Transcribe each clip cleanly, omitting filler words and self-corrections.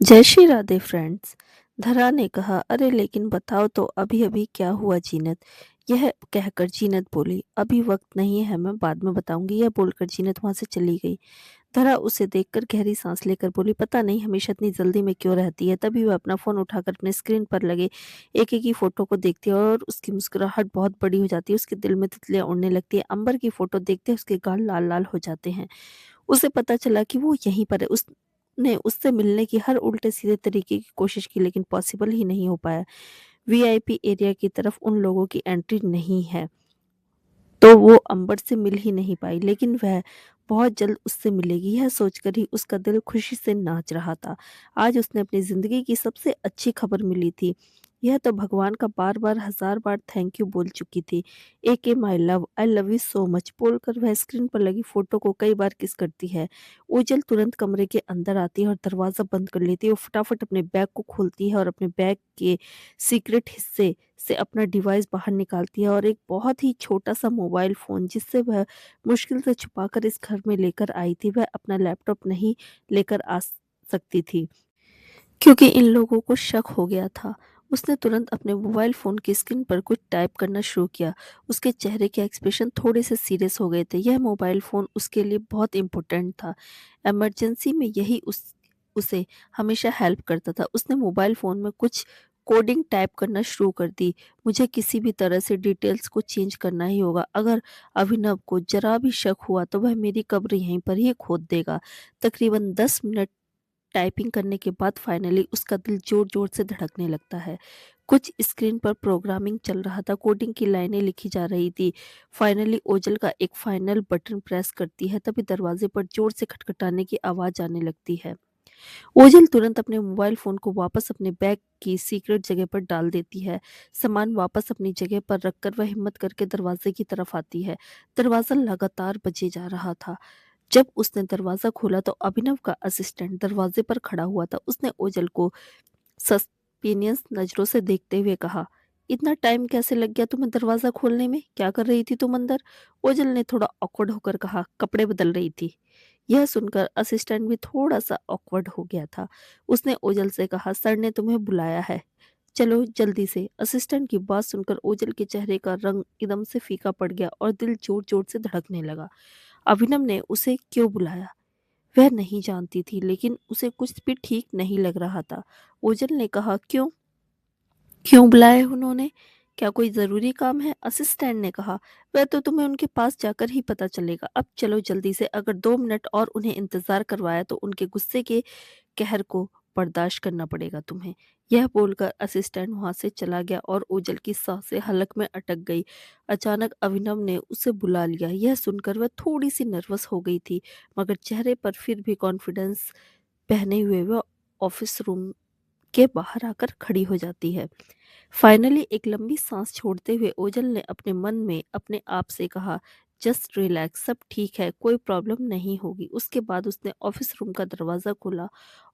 जय श्री राधे फ्रेंड्स। धरा ने कहा, अरे लेकिन बताओ तो अभी अभी क्या हुआ जीनत। यह कहकर जीनत बोली, अभी वक्त नहीं है, मैं बाद में बताऊंगी। यह बोलकर जीनत वहां से चली गई। धरा उसे देखकर गहरी सांस लेकर बोली, पता नहीं हमेशा इतनी जल्दी में क्यों रहती है। तभी वह अपना फोन उठाकर अपने स्क्रीन पर लगे एक एक ही फोटो को देखती है और उसकी मुस्कुराहट बहुत बड़ी हो जाती है। उसके दिल में तितलियां उड़ने लगती है। अंबर की फोटो देखते उसके गाल लाल लाल हो जाते हैं। उसे पता चला कि वो यहीं पर है। उसने उससे मिलने की हर उल्टे सीधे तरीके की कोशिश की, लेकिन पॉसिबल ही नहीं हो पाया। वीआईपी एरिया की तरफ उन लोगों की एंट्री नहीं है, तो वो अंबर से मिल ही नहीं पाई। लेकिन वह बहुत जल्द उससे मिलेगी, यह सोचकर ही उसका दिल खुशी से नाच रहा था। आज उसने अपनी जिंदगी की सबसे अच्छी खबर मिली थी। यह तो भगवान का बार बार हजार बार थैंक यू बोल चुकी थी। ए my love, I love you so much बोलकर वह स्क्रीन पर लगी फोटो को कई बार किस करती है। ओजल तुरंत कमरे के अंदर आती है और दरवाजा बंद कर लेती है। वो फटाफट अपने बैग को खोलती है और अपने बैग के सीक्रेट हिस्से से अपना डिवाइस बाहर निकालती है और एक बहुत ही छोटा सा मोबाइल फोन, जिससे वह मुश्किल से छुपाकर इस घर में लेकर आई थी। वह अपना लैपटॉप नहीं लेकर आ सकती थी, क्योंकि इन लोगों को शक हो गया था। उसने तुरंत अपने मोबाइल फोन की स्क्रीन पर कुछ टाइप करना शुरू किया। उसके चेहरे के एक्सप्रेशन थोड़े से सीरियस हो गए थे। यह मोबाइल फोन उसके लिए बहुत इंपॉर्टेंट था। इमरजेंसी में यही उसे हमेशा हेल्प करता था। उसने मोबाइल फोन में कुछ कोडिंग टाइप करना शुरू कर दी। मुझे किसी भी तरह से डिटेल्स को चेंज करना ही होगा। अगर अभिनव को जरा भी शक हुआ तो वह मेरी कब्र यहीं पर ही खोद देगा। तकरीबन 10 मिनट टाइपिंग करने के बाद फाइनली उसका दिल जोर जोर से धड़कने लगता है। कुछ स्क्रीन पर प्रोग्रामिंग चल रहा था, कोडिंग की लाइनें लिखी जा रही थी। फाइनली ओजल का एक फाइनल बटन प्रेस करती है, तभी दरवाजे पर जोर से खटखटाने की आवाज आने लगती है। ओजल तुरंत अपने मोबाइल फोन को वापस अपने बैग की सीक्रेट जगह पर डाल देती है। सामान वापस अपनी जगह पर रखकर वह हिम्मत करके दरवाजे की तरफ आती है। दरवाजा लगातार बजे जा रहा था। जब उसने दरवाजा खोला तो अभिनव का असिस्टेंट दरवाजे पर खड़ा हुआ था। उसने ओजल को सस्पिनियस नजरों से देखते हुए कहा, इतना टाइम कैसे लग गया तुम्हें दरवाजा खोलने में? क्या कर रही थी तुम अंदर? ओजल ने थोड़ा ऑकवर्ड होकर कहा, कपड़े बदल रही थी। यह सुनकर असिस्टेंट भी थोड़ा सा ऑकवर्ड हो गया था। उसने ओजल से कहा, सर ने तुम्हें बुलाया है, चलो जल्दी से। असिस्टेंट की बात सुनकर ओजल के चेहरे का रंग एकदम से फीका पड़ गया और दिल जोर जोर से धड़कने लगा। अभिनव ने उसे क्यों बुलाया वह नहीं जानती थी, लेकिन उसे कुछ भी ठीक नहीं लग रहा था। ओजल ने कहा, क्यों क्यों बुलाया उन्होंने? क्या कोई जरूरी काम है? असिस्टेंट ने कहा, वह तो तुम्हें उनके पास जाकर ही पता चलेगा। अब चलो जल्दी से, अगर 2 मिनट और उन्हें इंतजार करवाया तो उनके गुस्से के कहर को बर्दाश्त करना पड़ेगा तुम्हें। यह बोलकर असिस्टेंट वहां से चला गया और ओजल की सांसें हलक में अटक गई। अचानक अभिनव ने उसे बुला लिया। यह सुनकर वह थोड़ी सी नर्वस हो गई थी, मगर चेहरे पर फिर भी कॉन्फिडेंस पहने हुए वह ऑफिस रूम के बाहर आकर खड़ी हो जाती है। फाइनली एक लंबी सांस छोड़ते हुए ओजल ने अपने मन में अपने आप से कहा, जस्ट रिलैक्स, सब ठीक है, कोई प्रॉब्लम नहीं होगी। उसके बाद उसने ऑफिस रूम का दरवाजा खोला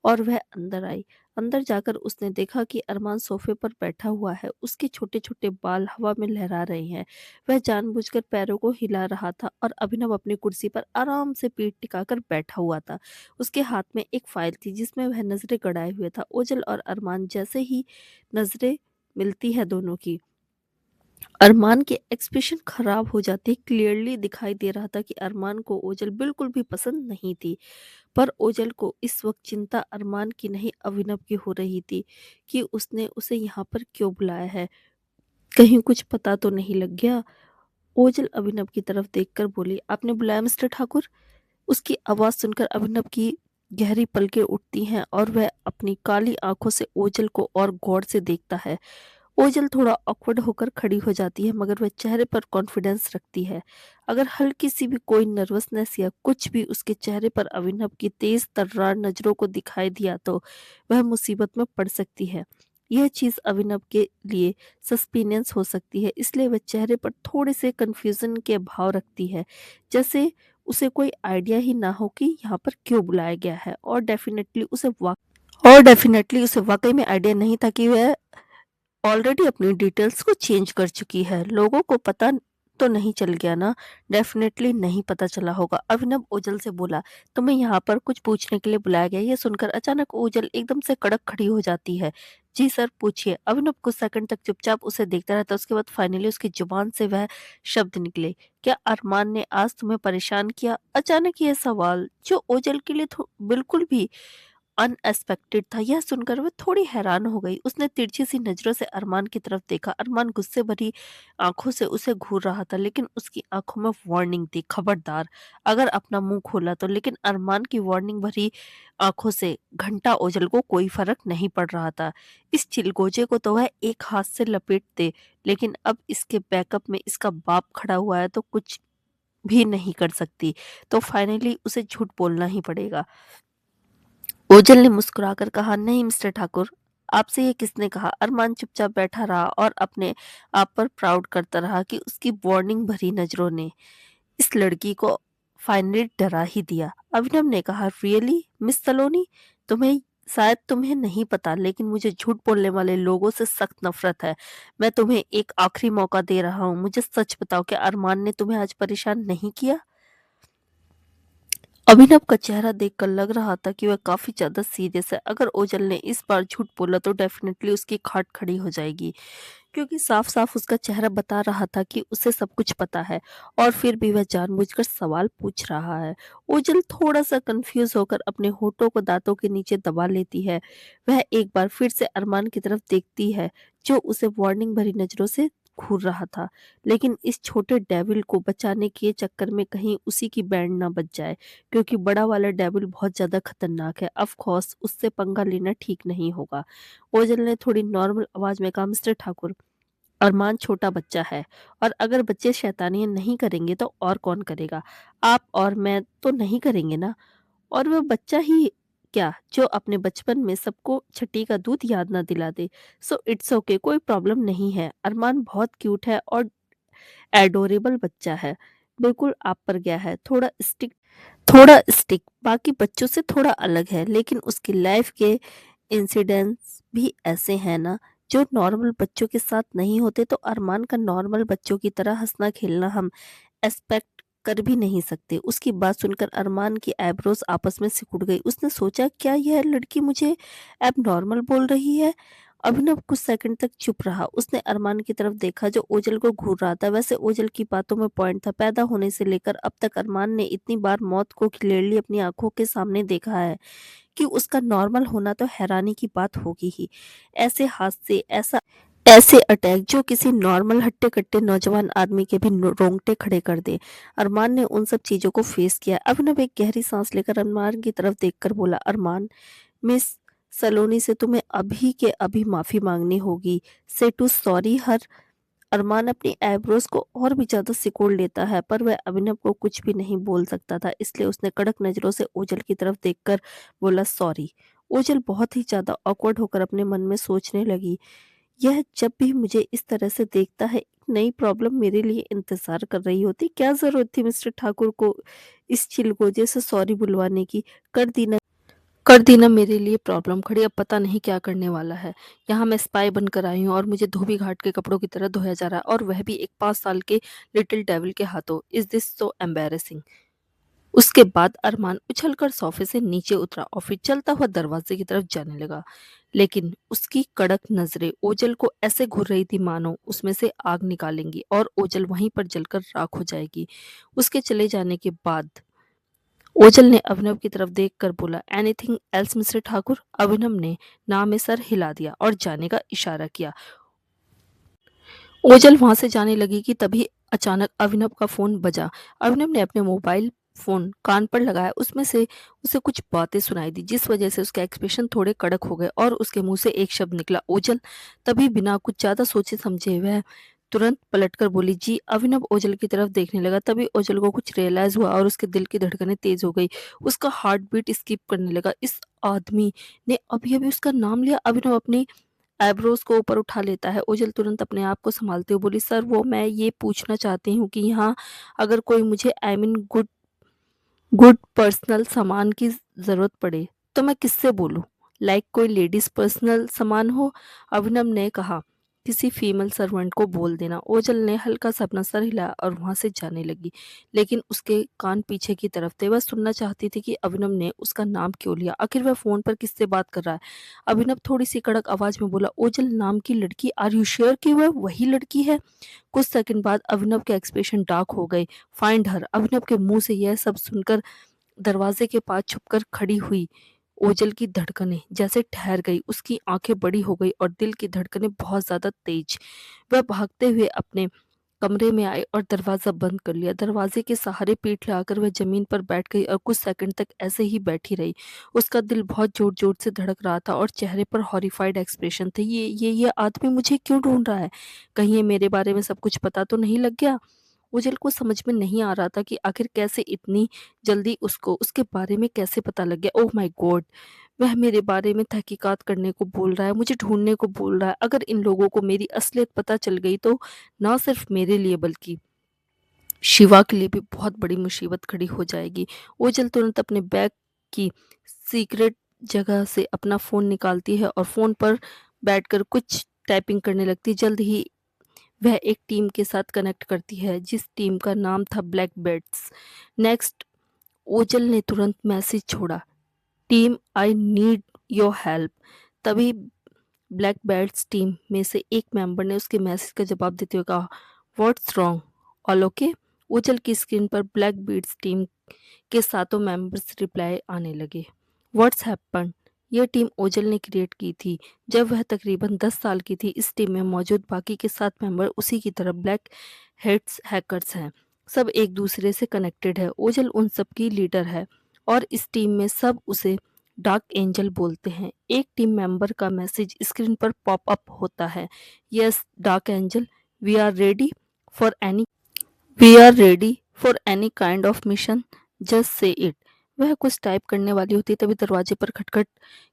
और वह अंदर आई। अंदर जाकर उसने देखा कि अरमान सोफे पर बैठा हुआ है। उसके छोटे छोटे बाल हवा में लहरा रहे हैं। वह जानबूझकर पैरों को हिला रहा था और अभिनव अपनी कुर्सी पर आराम से पीठ टिकाकर बैठा हुआ था। उसके हाथ में एक फाइल थी जिसमें वह नजरें गड़ाए हुए था। ओजल और अरमान जैसे ही नजरें मिलती है दोनों की, अरमान के एक्सप्रेशन खराब हो जाते। क्लियरली दिखाई दे रहा था कि अरमान को ओजल बिल्कुल भी पसंद नहीं थी। पर ओजल को इस वक्त चिंता अरमान की नहीं अभिनव की हो रही थी कि उसने उसे यहाँ पर क्यों बुलाया है। कहीं कुछ पता तो नहीं लग गया। ओजल अभिनव की तरफ देखकर बोली, आपने बुलाया मिस्टर ठाकुर? उसकी आवाज सुनकर अभिनव की गहरी पलकें उठती हैं और वह अपनी काली आंखों से ओजल को और गौर से देखता है। ओजल थोड़ा ऑकवर्ड होकर खड़ी हो जाती है, मगर वह चेहरे पर कॉन्फिडेंस रखती है। अगर हल्की सी भी कोई नर्वसनेस या कुछ भी उसके चेहरे पर अभिनव की तेज तर्रार नजरों को दिखाई दिया तो वह मुसीबत में पड़ सकती है। यह चीज अभिनव के लिए सस्पिनियस हो सकती है, इसलिए वह चेहरे पर थोड़े से कंफ्यूजन के भाव रखती है, जैसे उसे कोई आइडिया ही ना हो कि यहाँ पर क्यों बुलाया गया है। और डेफिनेटली उसे वाकई में आइडिया नहीं था कि वह ऑलरेडी अपनी डिटेल्स को चेंज कर चुकी है। लोगों को पता तो नहीं चल गया ना? डेफ़िनेटली नहीं पता चला होगा। अभिनव ओझल से बोला, तुम्हें यहाँ पर कुछ पूछने के लिए बुलाया गया है। ये सुनकर अचानक ओझल एकदम से कड़क खड़ी हो जाती है। जी सर, पूछिए। अभिनव कुछ सेकंड तक चुपचाप उसे देखता रहता है, उसके बाद फाइनली उसकी जुबान से वह शब्द निकले, क्या अरमान ने आज तुम्हें परेशान किया? अचानक ये सवाल, जो ओझल के लिए बिल्कुल भी अनएक्सपेक्टेड था, यह सुनकर वह थोड़ी हैरान हो गई। उसने तिरछी सी नजरों से अरमान की तरफ देखा। अरमान गुस्से भरी आंखों से उसे घूर रहा था, लेकिन उसकी आंखों में वार्निंग थी, खबरदार अगर अपना मुंह खोला तो। लेकिन अरमान की वार्निंग भरी आंखों से घंटा ओझल को कोई फर्क नहीं पड़ रहा था। इस चिलगोजे को तो वह एक हाथ से लपेट दे, लेकिन अब इसके बैकअप में इसका बाप खड़ा हुआ है तो कुछ भी नहीं कर सकती। तो फाइनली उसे झूठ बोलना ही पड़ेगा। ओझल ने मुस्कुराकर कहा, नहीं मिस्टर ठाकुर, आपसे ये किसने कहा? अरमान चुपचाप बैठा रहा और अपने आप पर प्राउड करता रहा कि उसकी वार्निंग भरी नजरों ने इस लड़की को फाइनली डरा ही दिया। अभिनव ने कहा, रियली मिस सलोनी, तुम्हें शायद तुम्हें नहीं पता, लेकिन मुझे झूठ बोलने वाले लोगों से सख्त नफरत है। मैं तुम्हें एक आखिरी मौका दे रहा हूँ, मुझे सच बताओ, क्या अरमान ने तुम्हें आज परेशान नहीं किया? अभिनव का चेहरा देखकर लग रहा था कि वह काफी ज्यादा सीरियस है। अगर ओझल ने इस बार झूठ बोला तो डेफिनेटली उसकी खाट खड़ी हो जाएगी, क्योंकि साफ साफ उसका चेहरा बता रहा था कि उसे सब कुछ पता है, और फिर भी वह जानबूझकर सवाल पूछ रहा है। ओझल थोड़ा सा कंफ्यूज होकर अपने होठों को दांतों के नीचे दबा लेती है। वह एक बार फिर से अरमान की तरफ देखती है, जो उसे वार्निंग भरी नजरों से घूर रहा था, लेकिन इस छोटे डेविल को बचाने के चक्कर में कहीं उसी की बैंड ना बच जाए, क्योंकि बड़ा वाला डेविल बहुत ज्यादा खतरनाक है। ऑफ कोर्स उससे पंगा लेना ठीक नहीं होगा। ओझल ने थोड़ी नॉर्मल आवाज में कहा, मिस्टर ठाकुर, अरमान छोटा बच्चा है, और अगर बच्चे शैतानियां नहीं करेंगे तो और कौन करेगा? आप और मैं तो नहीं करेंगे ना? और वह बच्चा ही क्या जो अपने बचपन में सबको छठी का दूध याद ना दिला दे। सो इट्स ओके, कोई प्रॉब्लम नहीं है। अरमान बहुत क्यूट है और एडोरेबल बच्चा है, बिल्कुल आप पर गया है। थोड़ा स्टिक बाकी बच्चों से थोड़ा अलग है, लेकिन उसकी लाइफ के इंसिडेंट्स भी ऐसे हैं ना, जो नॉर्मल बच्चों के साथ नहीं होते। तो अरमान का नॉर्मल बच्चों की तरह हंसना खेलना हम एक्सपेक्ट कर भी नहीं सकते। उसकी बात सुनकर अरमान की आईब्रोज आपस में सिकुड़ गई। उसने सोचा, क्या यह लड़की मुझे अब नॉर्मल बोल रही है? अभिनव कुछ सेकंड तक चुप रहा। उसने अरमान की तरफ देखा, जो ओझल को घूर रहा था। वैसे ओझल की बातों में पॉइंट था। पैदा होने से लेकर अब तक अरमान ने इतनी बार मौत को क्लियरली अपनी आंखों के सामने देखा है कि उसका नॉर्मल होना तो हैरानी की बात होगी ही। ऐसे हादसे, ऐसे अटैक जो किसी नॉर्मल हट्टे कट्टे नौजवान आदमी के भी रोंगटे खड़े कर दे। अरमान ने उन सब चीजों को फेस किया। अभिनव एक गहरी सांस लेकर अरमान की तरफ देखकर बोला, अरमान, मिस सलोनी से तुम्हें अभी के अभी माफी मांगनी होगी। से टू सॉरी हर। अरमान अपनी आईब्रोज को और भी ज्यादा सिकोड़ लेता है, पर वह अभिनव को कुछ भी नहीं बोल सकता था, इसलिए उसने कड़क नजरों से ओझल की तरफ देखकर बोला, सॉरी। ओझल बहुत ही ज्यादा ऑकवर्ड होकर अपने मन में सोचने लगी, यह जब भी मुझे इस तरह से देखता है, एक नई प्रॉब्लम मेरे लिए इंतजार कर रही होती। क्या जरूरत थी मिस्टर ठाकुर को इस चिलगोजे से सॉरी बुलवाने की? कर दी ना कर दी ना मेरे लिए प्रॉब्लम खड़ी। अब पता नहीं क्या करने वाला है। यहाँ मैं स्पाई बनकर आई हूँ और मुझे धोबी घाट के कपड़ों की तरह धोया जा रहा है, और वह भी एक 5 साल के लिटिल डेविल के हाथों। Is this so embarrassing? उसके बाद अरमान उछलकर सोफे से नीचे उतरा और फिर चलता हुआ दरवाजे की तरफ जाने लगा, लेकिन उसकी कड़क नजरें ओझल को ऐसे घूर रही थी मानो उसमें से आग निकालेंगी और ओझल वहीं पर जलकर राख हो जाएगी। उसके चले जाने के बाद ओझल ने अभिनव की तरफ देखकर बोला, एनीथिंग एल्स मिस्टर ठाकुर? अभिनव ने ना में सर हिला दिया और जाने का इशारा किया। ओझल वहां से जाने लगी कि तभी अचानक अभिनव का फोन बजा। अभिनव ने अपने मोबाइल फोन कान पर लगाया। उसमें से उसे कुछ बातें सुनाई दी, जिस वजह से उसके एक्सप्रेशन थोड़े कड़क हो गए और उसके मुंह से एक शब्द निकला, ओझल। तभी बिना कुछ ज्यादा सोचे समझे वह तुरंत पलटकर बोली, जी। अभिनव ओझल की तरफ देखने लगा। तभी ओझल को कुछ रियलाइज हुआ और उसके दिल की धड़कनें तेज हो गई। उसका हार्ट बीट स्किप करने लगा। इस आदमी ने अभी अभी उसका नाम लिया। अभिनव अपनी आईब्रोज को ऊपर उठा लेता है। ओझल तुरंत अपने आप को संभालते हुए बोली, सर, वो मैं ये पूछना चाहती हूँ कि यहाँ अगर कोई मुझे I mean good good personal सामान की जरूरत पड़े तो मैं किससे बोलूं? लाइक कोई लेडीज पर्सनल सामान हो? अभिनव ने कहा, किसी फीमेल सर्वेंट को बोल देना। ओझल ने हल्का सा अपना सर हिलाया और वहां से जाने लगी, लेकिन उसके कान पीछे की तरफ थे। वह सुनना चाहती थी कि अभिनव ने उसका नाम क्यों लिया, आखिर वह फोन पर किससे बात कर रहा है। अभिनव थोड़ी सी कड़क आवाज में बोला, ओझल नाम की लड़की, आर यू श्योर कि वह वही लड़की है? कुछ सेकंड बाद अभिनव के एक्सप्रेशन डार्क हो गए। Find her. अभिनव के मुंह से यह सब सुनकर दरवाजे के पास छुपकर खड़ी हुई ओझल की धड़कनें जैसे ठहर गई। उसकी आंखें बड़ी हो गई और दिल की धड़कनें बहुत ज्यादा तेज। वह भागते हुए अपने कमरे में आई और दरवाजा बंद कर लिया। दरवाजे के सहारे पीठ लगाकर वह जमीन पर बैठ गई और कुछ सेकंड तक ऐसे ही बैठी रही। उसका दिल बहुत जोर जोर से धड़क रहा था और चेहरे पर हॉरिफाइड एक्सप्रेशन थे। ये आदमी मुझे क्यों ढूंढ रहा है? कहीं ये मेरे बारे में सब कुछ पता तो नहीं लग गया? ओझल को समझ में नहीं आ रहा था कि आखिर कैसे इतनी जल्दी उसको उसके बारे में कैसे पता लग गया। ओह माय गॉड, वह मेरे बारे में तहकीकात करने को बोल रहा है, मुझे ढूंढने को बोल रहा है। अगर इन लोगों को मेरी असलियत पता चल गई तो ना सिर्फ मेरे लिए बल्कि शिवा के लिए भी बहुत बड़ी मुसीबत खड़ी हो जाएगी। ओझल तुरंत अपने बैग की सीक्रेट जगह से अपना फोन निकालती है और फोन पर बैठकर कुछ टाइपिंग करने लगती है। जल्द ही वह एक टीम के साथ कनेक्ट करती है जिस टीम का नाम था ब्लैक बेल्ट्स। नेक्स्ट, ओझल ने तुरंत मैसेज छोड़ा, team I need your help. तभी ब्लैक बेल्ट्स टीम में से एक मेंबर ने उसके मैसेज का जवाब देते हुए कहा, व्हाट्स रॉन्ग, ऑल ओके? ओझल की स्क्रीन पर ब्लैक बेल्ट्स टीम के सातों मेंबर्स रिप्लाई आने लगे। What's happen? यह टीम ओझल ने क्रिएट की थी जब वह तकरीबन 10 साल की थी। इस टीम में मौजूद बाकी के 7 मेंबर उसी की तरह ब्लैक हेड्स हैकर्स हैं। सब एक दूसरे से कनेक्टेड है। ओझल उन सब की लीडर है और इस टीम में सब उसे डार्क एंजल बोलते हैं। एक टीम मेंबर का मैसेज स्क्रीन पर पॉप अप होता है, yes dark angel, we are ready for any we are ready for any kind of mission, just say it. वह कुछ टाइप करने वाली होती है, तभी दरवाजे पर खटखट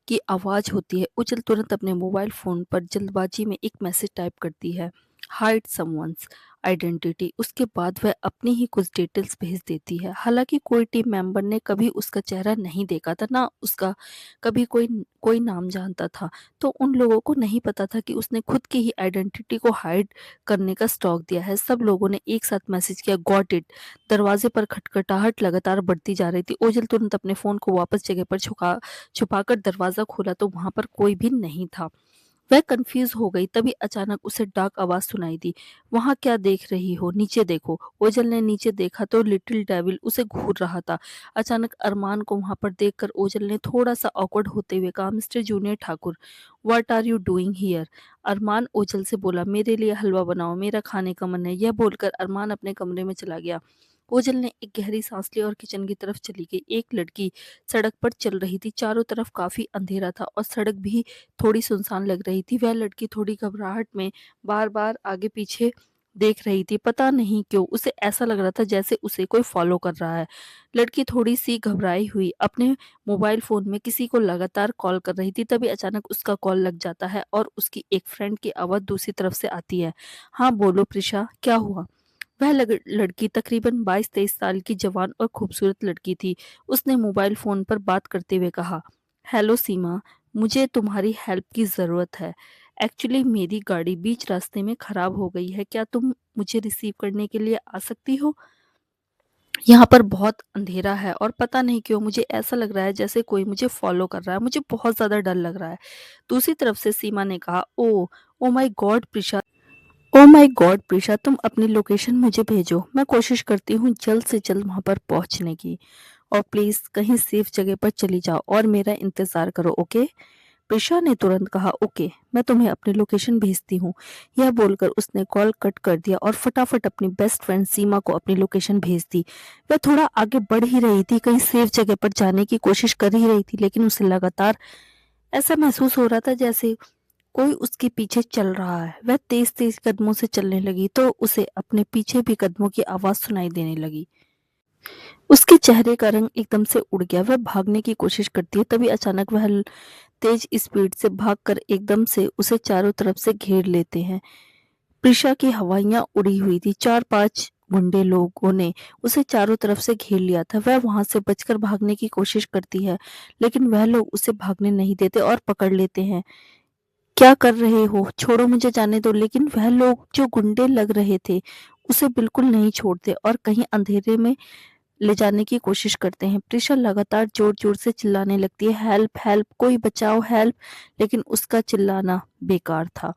की आवाज होती है। उजल तुरंत अपने मोबाइल फोन पर जल्दबाजी में एक मैसेज टाइप करती है, हाइड समवंस आइडेंटिटी। उसके बाद वह अपनी ही कुछ डिटेल्स भेज देती है। हालांकि कोई टीम मेंबर ने कभी उसका चेहरा नहीं देखा था, ना उसका कभी कोई कोई नाम जानता था, तो उन लोगों को नहीं पता था कि उसने खुद की ही आइडेंटिटी को हाइड करने का स्टॉक दिया है। सब लोगों ने एक साथ मैसेज किया, गॉट इट। दरवाजे पर खटखटाहट लगातार बढ़ती जा रही थी। ओझल तुरंत अपने फोन को वापस जगह पर छुपाकर दरवाजा खोला तो वहां पर कोई भी नहीं था। वह कंफ्यूज हो गई। तभी अचानक उसे डार्क आवाज सुनाई दी, वहां क्या देख रही हो, नीचे देखो। ओझल ने नीचे देखा तो लिटिल डेविल उसे घूर रहा था। अचानक अरमान को वहां पर देखकर ओझल ने थोड़ा सा ऑकवर्ड होते हुए कहा, mister junior Thakur, what are you doing here? Armaan ओझल से बोला, मेरे लिए हलवा बनाओ, मेरा खाने का मन है। यह बोलकर अरमान अपने कमरे में चला गया। ओझल ने एक गहरी सांस ली और किचन की तरफ चली गई। एक लड़की सड़क पर चल रही थी। चारों तरफ काफी अंधेरा था और सड़क भी थोड़ी सुनसान लग रही थी। वह लड़की थोड़ी घबराहट में बार बार आगे पीछे देख रही थी। पता नहीं क्यों उसे ऐसा लग रहा था जैसे उसे कोई फॉलो कर रहा है। लड़की थोड़ी सी घबराई हुई अपने मोबाइल फोन में किसी को लगातार कॉल कर रही थी। तभी अचानक उसका कॉल लग जाता है और उसकी एक फ्रेंड की आवाज दूसरी तरफ से आती है, हाँ बोलो प्रिशा, क्या हुआ? वह लड़की तकरीबन 22-23 साल की जवान और खूबसूरत लड़की थी। उसने मोबाइल फोन पर बात करते हुए कहा, हेलो सीमा, मुझे तुम्हारी हेल्प की ज़रूरत है। एक्चुअली मेरी गाड़ी बीच रास्ते में ख़राब हो गई है। क्या तुम मुझे रिसीव करने के लिए आ सकती हो? यहाँ पर बहुत अंधेरा है और पता नहीं क्यों मुझे ऐसा लग रहा है जैसे कोई मुझे फॉलो कर रहा है। मुझे बहुत ज़्यादा डर लग रहा है। दूसरी तरफ से सीमा ने कहा, oh oh my god Prisha, oh my god Prisha, तुम अपनी लोकेशन मुझे भेजो। मैं कोशिश करती हूँ जल्द से जल्द वहां पर पहुंचने की। और प्लीज कहीं सेफ जगह पर चली जाओ और मेरा इंतजार करो, ओके? प्रिशा ने तुरंत कहा, ओके, मैं तुम्हें अपनी लोकेशन भेजती हूँ। यह बोलकर उसने कॉल कट कर दिया और फटाफट अपनी बेस्ट फ्रेंड सीमा को अपनी लोकेशन भेज दी। वह थोड़ा आगे बढ़ ही रही थी, कहीं सेफ जगह पर जाने की कोशिश कर ही रही थी, लेकिन उसे लगातार ऐसा महसूस हो रहा था जैसे कोई उसके पीछे चल रहा है। वह तेज तेज कदमों से चलने लगी तो उसे अपने पीछे भी कदमों की आवाज सुनाई देने लगी। उसके चेहरे का रंग एकदम से उड़ गया। वह भागने की कोशिश करती है, तभी अचानक वह तेज स्पीड से भागकर एकदम से उसे चारों तरफ से घेर लेते हैं। प्रिशा की हवाइयां उड़ी हुई थी। 4-5 गुंडे लोगों ने उसे चारों तरफ से घेर लिया था। वह वहां से बचकर भागने की कोशिश करती है, लेकिन वह लोग उसे भागने नहीं देते और पकड़ लेते हैं। क्या कर रहे हो? छोड़ो, मुझे जाने दो। लेकिन वह लोग जो गुंडे लग रहे थे, उसे बिल्कुल नहीं छोड़ते और कहीं अंधेरे में ले जाने की कोशिश करते हैं। प्रीशा लगातार जोर-जोर से चिल्लाने लगती है, हेल्प हेल्प, कोई बचाओ हेल्प। लेकिन उसका चिल्लाना बेकार था।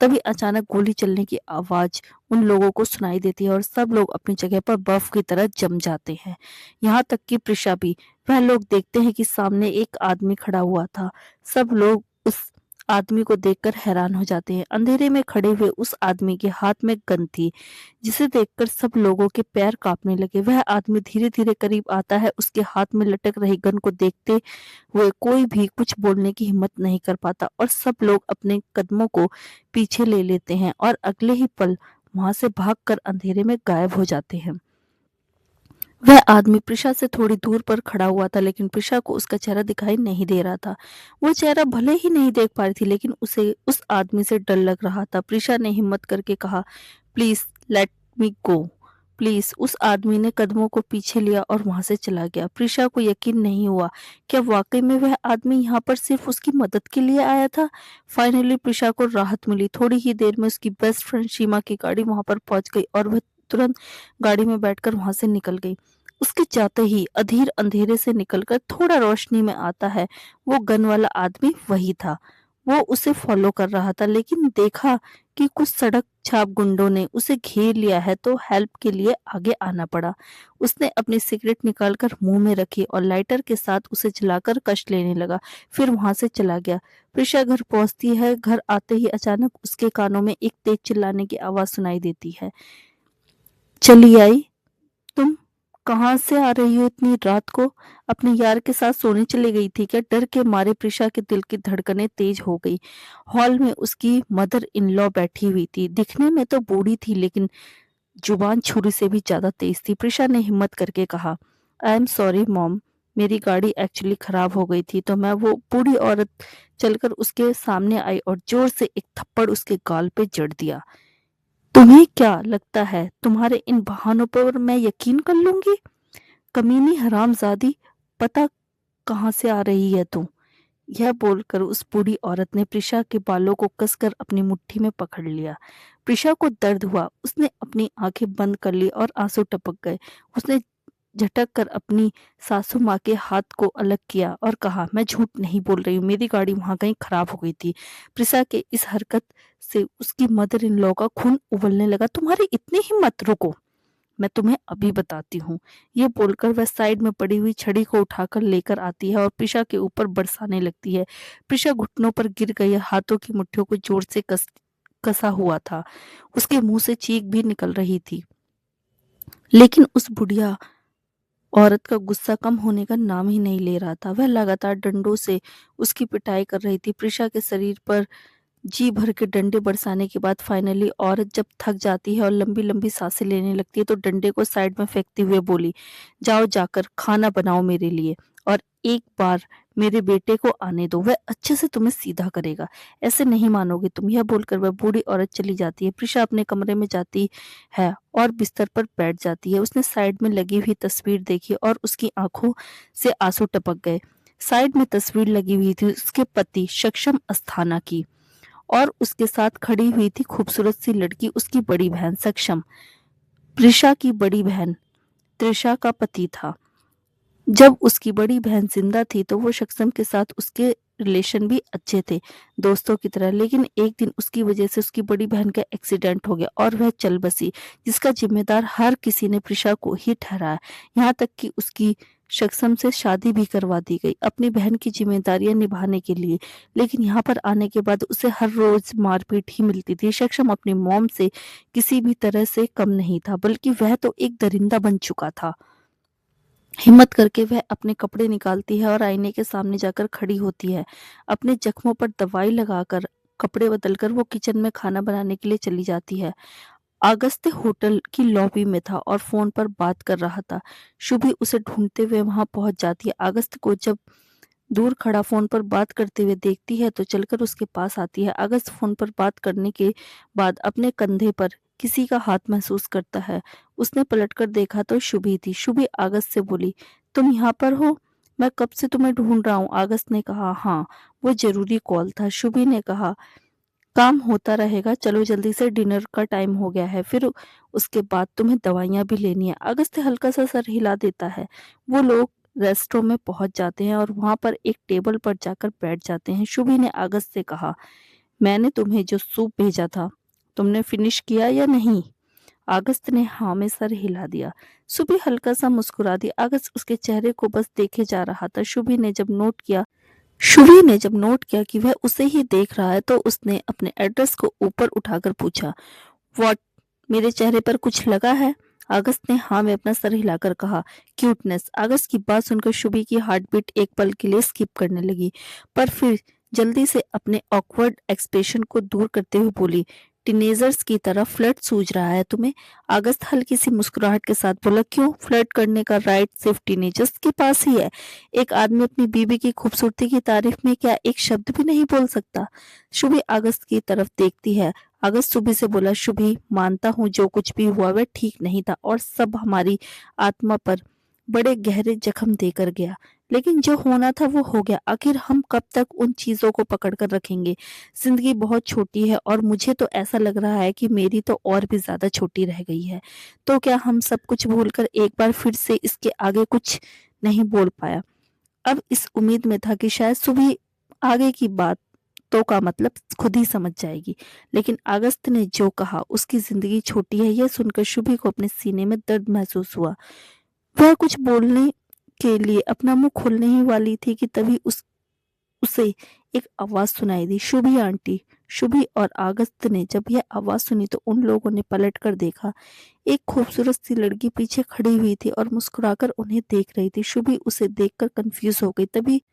तभी अचानक गोली चलने की आवाज उन लोगों को सुनाई देती है और सब लोग अपनी जगह पर बर्फ की तरह जम जाते हैं। यहाँ तक कि प्रीशा भी। वह लोग देखते हैं कि सामने एक आदमी खड़ा हुआ था। सब लोग उस आदमी को देखकर हैरान हो जाते हैं। अंधेरे में खड़े हुए उस आदमी के हाथ में गन थी, जिसे देखकर सब लोगों के पैर कांपने लगे। वह आदमी धीरे धीरे करीब आता है। उसके हाथ में लटक रही गन को देखते हुए कोई भी कुछ बोलने की हिम्मत नहीं कर पाता और सब लोग अपने कदमों को पीछे ले लेते हैं और अगले ही पल वहां से भागकर अंधेरे में गायब हो जाते हैं। वह आदमी प्रिशा से थोड़ी दूर पर खड़ा हुआ था, लेकिन प्रिशा को उसका चेहरा दिखाई नहीं दे रहा था। वो चेहरा भले ही नहीं देख पा रही थी, लेकिन उसे उस आदमी से डर लग रहा था। प्रिशा ने हिम्मत करके कहा, please let me go. Please. उस आदमी ने कदमों को पीछे लिया और वहां से चला गया। प्रिशा को यकीन नहीं हुआ। क्या वाकई में वह आदमी यहाँ पर सिर्फ उसकी मदद के लिए आया था? फाइनली प्रिशा को राहत मिली। थोड़ी ही देर में उसकी बेस्ट फ्रेंड सीमा की गाड़ी वहां पर पहुंच गई और वह तुरंत गाड़ी में बैठकर वहां से निकल गई। उसके जाते ही अधीर अंधेरे से निकलकर थोड़ा रोशनी में आता है। वो गन वाला आदमी वही था। वो उसे फॉलो कर रहा था, लेकिन देखा कि कुछ सड़क छाप गुंडों ने उसे घेर लिया है तो हेल्प के लिए आगे आना पड़ा। उसने अपनी सिगरेट निकालकर मुंह में रखी और लाइटर के साथ उसे जलाकर कश लेने लगा। फिर वहां से चला गया। प्रिशा घर पहुंचती है। घर आते ही अचानक उसके कानों में एक तेज चिल्लाने की आवाज सुनाई देती है। चली आई? तुम कहाँ से आ रही हो इतनी रात को? अपने यार के साथ सोने चली गई थी क्या? डर के मारे प्रिशा के दिल की धड़कनें तेज हो गई। हॉल में उसकी मदर इन लॉ बैठी हुई थी। दिखने में तो बूढ़ी थी, लेकिन जुबान छुरी से भी ज्यादा तेज थी। प्रिशा ने हिम्मत करके कहा, आई एम सॉरी मॉम, मेरी गाड़ी एक्चुअली खराब हो गई थी तो मैं वो बूढ़ी औरत चलकर उसके सामने आई और जोर से एक थप्पड़ उसके गाल पे जड़ दिया। तुम्हें क्या लगता है तुम्हारे इन बहानों पर मैं यकीन कर लूंगी? कमीनी हरामजादी, पता कहाँ से आ रही है तू? यह बोलकर उस बूढ़ी औरत ने प्रिशा के बालों को कसकर अपनी मुट्ठी में पकड़ लिया। प्रिशा को दर्द हुआ। उसने अपनी आंखें बंद कर ली और आंसू टपक गए। उसने झटक कर अपनी सासू माँ के हाथ को अलग किया और कहा, मैं झूठ नहीं बोल रही हूँ, मेरी गाड़ी वहां कहीं खराब हो गई थी। प्रिशा के इस हरकत से उसकी मदर इन लॉ का खून उबलने लगा। तुम्हारी इतनी हिम्मत! रुको, मैं तुम्हें अभी बताती हूँ। ये बोलकर वह साइड में पड़ी हुई छड़ी को उठाकर लेकर आती है और प्रिशा के ऊपर बरसाने लगती है। प्रिशा घुटनों पर गिर गई। हाथों की मुट्ठियों को जोर से कसा हुआ था। उसके मुंह से चीख भी निकल रही थी, लेकिन उस बुढ़िया औरत का गुस्सा कम होने का नाम ही नहीं ले रहा था। वह लगातार डंडों से उसकी पिटाई कर रही थी। प्रिशा के शरीर पर जी भर के डंडे बरसाने के बाद फाइनली औरत जब थक जाती है और लंबी लंबी सांसें लेने लगती है तो डंडे को साइड में फेंकते हुए बोली, जाओ जाकर खाना बनाओ मेरे लिए और एक बार मेरे बेटे को आने दो, वह अच्छे से तुम्हें सीधा करेगा। ऐसे नहीं मानोगे तुम। यह बोलकर वह बूढ़ी औरत चली जाती है। प्रिशा अपने कमरे में जाती है और बिस्तर पर बैठ जाती है। उसने साइड में लगी हुई तस्वीर देखी और उसकी आंखों से आंसू टपक गए। साइड में तस्वीर लगी हुई थी उसके पति सक्षम अस्थाना की और उसके साथ खड़ी हुई थी खूबसूरत सी लड़की, उसकी बड़ी बहन सक्षम। प्रिशा की बड़ी बहन त्रिशा का पति था। जब उसकी बड़ी बहन जिंदा थी तो वो सक्षम के साथ उसके रिलेशन भी अच्छे थे, दोस्तों की तरह। लेकिन एक दिन उसकी वजह से उसकी बड़ी बहन का एक्सीडेंट हो गया और वह चल बसी, जिसका जिम्मेदार हर किसी ने प्रिशा को ही ठहराया। यहाँ तक कि उसकी सक्षम से शादी भी करवा दी गई अपनी बहन की जिम्मेदारियां निभाने के लिए। लेकिन यहाँ पर आने के बाद उसे हर रोज मारपीट ही मिलती थी। सक्षम अपनी मॉम से किसी भी तरह से कम नहीं था, बल्कि वह तो एक दरिंदा बन चुका था। हिम्मत करके वह अपने कपड़े निकालती है और आईने के सामने जाकर खड़ी होती है। अपने जख्मों पर दवाई लगाकर कपड़े बदलकर वो किचन में खाना बनाने के लिए चली जाती है। अगस्त्य होटल की लॉबी में था और फोन पर बात कर रहा था। शुभी उसे ढूंढते हुए वहां पहुंच जाती है। अगस्त को जब दूर खड़ा फोन पर बात करते हुए देखती है तो चलकर उसके पास आती है। अगस्त फोन पर बात करने के बाद अपने कंधे पर किसी का हाथ महसूस करता है। उसने पलटकर देखा तो शुभी थी। शुभी अगस्त से बोली, तुम यहाँ पर हो? मैं कब से तुम्हें ढूंढ रहा हूँ। अगस्त ने कहा, हाँ, वो जरूरी कॉल था। शुभी ने कहा, काम होता रहेगा, चलो जल्दी से डिनर का टाइम हो गया है, फिर उसके बाद तुम्हें दवाइयाँ भी लेनी है। अगस्त्य हल्का-सा सर हिला देता है। वो लोग रेस्टरूम में पहुँच जाते हैं और वहाँ पर एक टेबल पर जाकर बैठ जाते हैं। शुभी ने अगस्त से कहा, मैंने तुम्हें जो सूप भेजा था, तुमने फिनिश किया या नहीं? अगस्त ने हाँ में सर हिला दिया। शुभी हल्का-सा मुस्कुरा दी। अगस्त उसके चेहरे को बस देखे जा रहा था। शुभी ने जब नोट किया कि वह उसे ही देख रहा है तो उसने अपने एड्रेस को ऊपर उठाकर पूछा, व्हाट, मेरे चेहरे पर कुछ लगा है? अगस्त ने हाँ में अपना सर हिलाकर कहा, क्यूटनेस। अगस्त की बात सुनकर शुभी की हार्ट बीट एक पल के लिए स्किप करने लगी, पर फिर जल्दी से अपने ऑकवर्ड एक्सप्रेशन को दूर करते हुए बोली, टीनेजर्स की तरह फ्लर्ट सूझ रहा है तुम्हें? अगस्त हल्की सी मुस्कुराहट के साथ बोला, क्यों? फ्लर्ट करने का राइट सिर्फ टीनेजर्स के पास ही है। एक आदमी अपनी बीवी की खूबसूरती की तारीफ में क्या एक शब्द भी नहीं बोल सकता? शुभी अगस्त की तरफ देखती है। अगस्त शुभी से बोला, शुभी, मानता हूँ जो कुछ भी हुआ वह ठीक नहीं था और सब हमारी आत्मा पर बड़े गहरे जख्म देकर गया, लेकिन जो होना था वो हो गया। आखिर हम कब तक उन चीजों को पकड़ कर रखेंगे? जिंदगी बहुत छोटी है और मुझे तो ऐसा लग रहा है कि मेरी तो और भी ज्यादा छोटी रह गई है। तो क्या हम सब कुछ भूलकर एक बार फिर से इसके आगे कुछ नहीं बोल पाया? अब इस उम्मीद में था कि शायद सुबह आगे की बातों का मतलब खुद ही समझ जाएगी, लेकिन अगस्त ने जो कहा, उसकी जिंदगी छोटी है, यह सुनकर शुभी को अपने सीने में दर्द महसूस हुआ। वह कुछ बोलने के लिए अपना मुंह खोलने ही वाली थी कि तभी उसे एक आवाज सुनाई दी, शुभी आंटी। शुभी और अगस्त ने जब यह आवाज सुनी तो उन लोगों ने पलट कर देखा। एक खूबसूरत सी लड़की पीछे खड़ी हुई थी और मुस्कुराकर उन्हें देख रही थी। शुभी उसे देखकर कंफ्यूज हो गई। तभी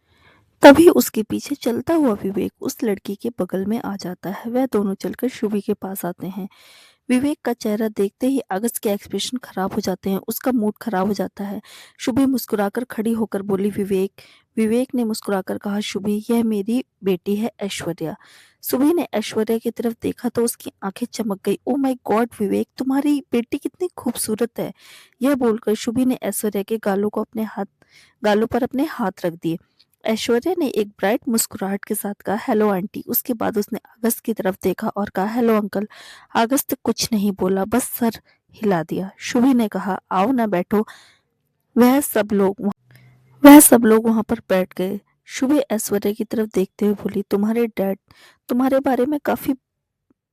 तभी उसके पीछे चलता हुआ विवेक उस लड़की के बगल में आ जाता है। वह दोनों चलकर शुभी के पास आते हैं। विवेक का चेहरा देखते ही अगस्त के एक्सप्रेशन खराब हो जाते हैं, उसका मूड खराब हो जाता है। शुभी मुस्कुराकर खड़ी होकर बोली, विवेक। विवेक ने मुस्कुराकर कहा, शुभी, यह मेरी बेटी है ऐश्वर्या। शुभी ने ऐश्वर्या की तरफ देखा तो उसकी आंखें चमक गई। ओ माय गॉड विवेक, तुम्हारी बेटी कितनी खूबसूरत है। यह बोलकर शुभी ने ऐश्वर्या के गालों पर अपने हाथ रख दिए। ऐश्वर्या ने एक ब्राइट मुस्कुराहट के साथ कहा, हेलो आंटी। उसके बाद उसने अगस्त की तरफ देखा और कहा, हेलो अंकल। अगस्त कुछ नहीं बोला, बस सर हिला दिया। शुभी ने कहा, आओ ना बैठो। वह सब लोग वहां पर बैठ गए। शुभी ऐश्वर्या की तरफ देखते हुए बोली, तुम्हारे डैड तुम्हारे बारे में काफी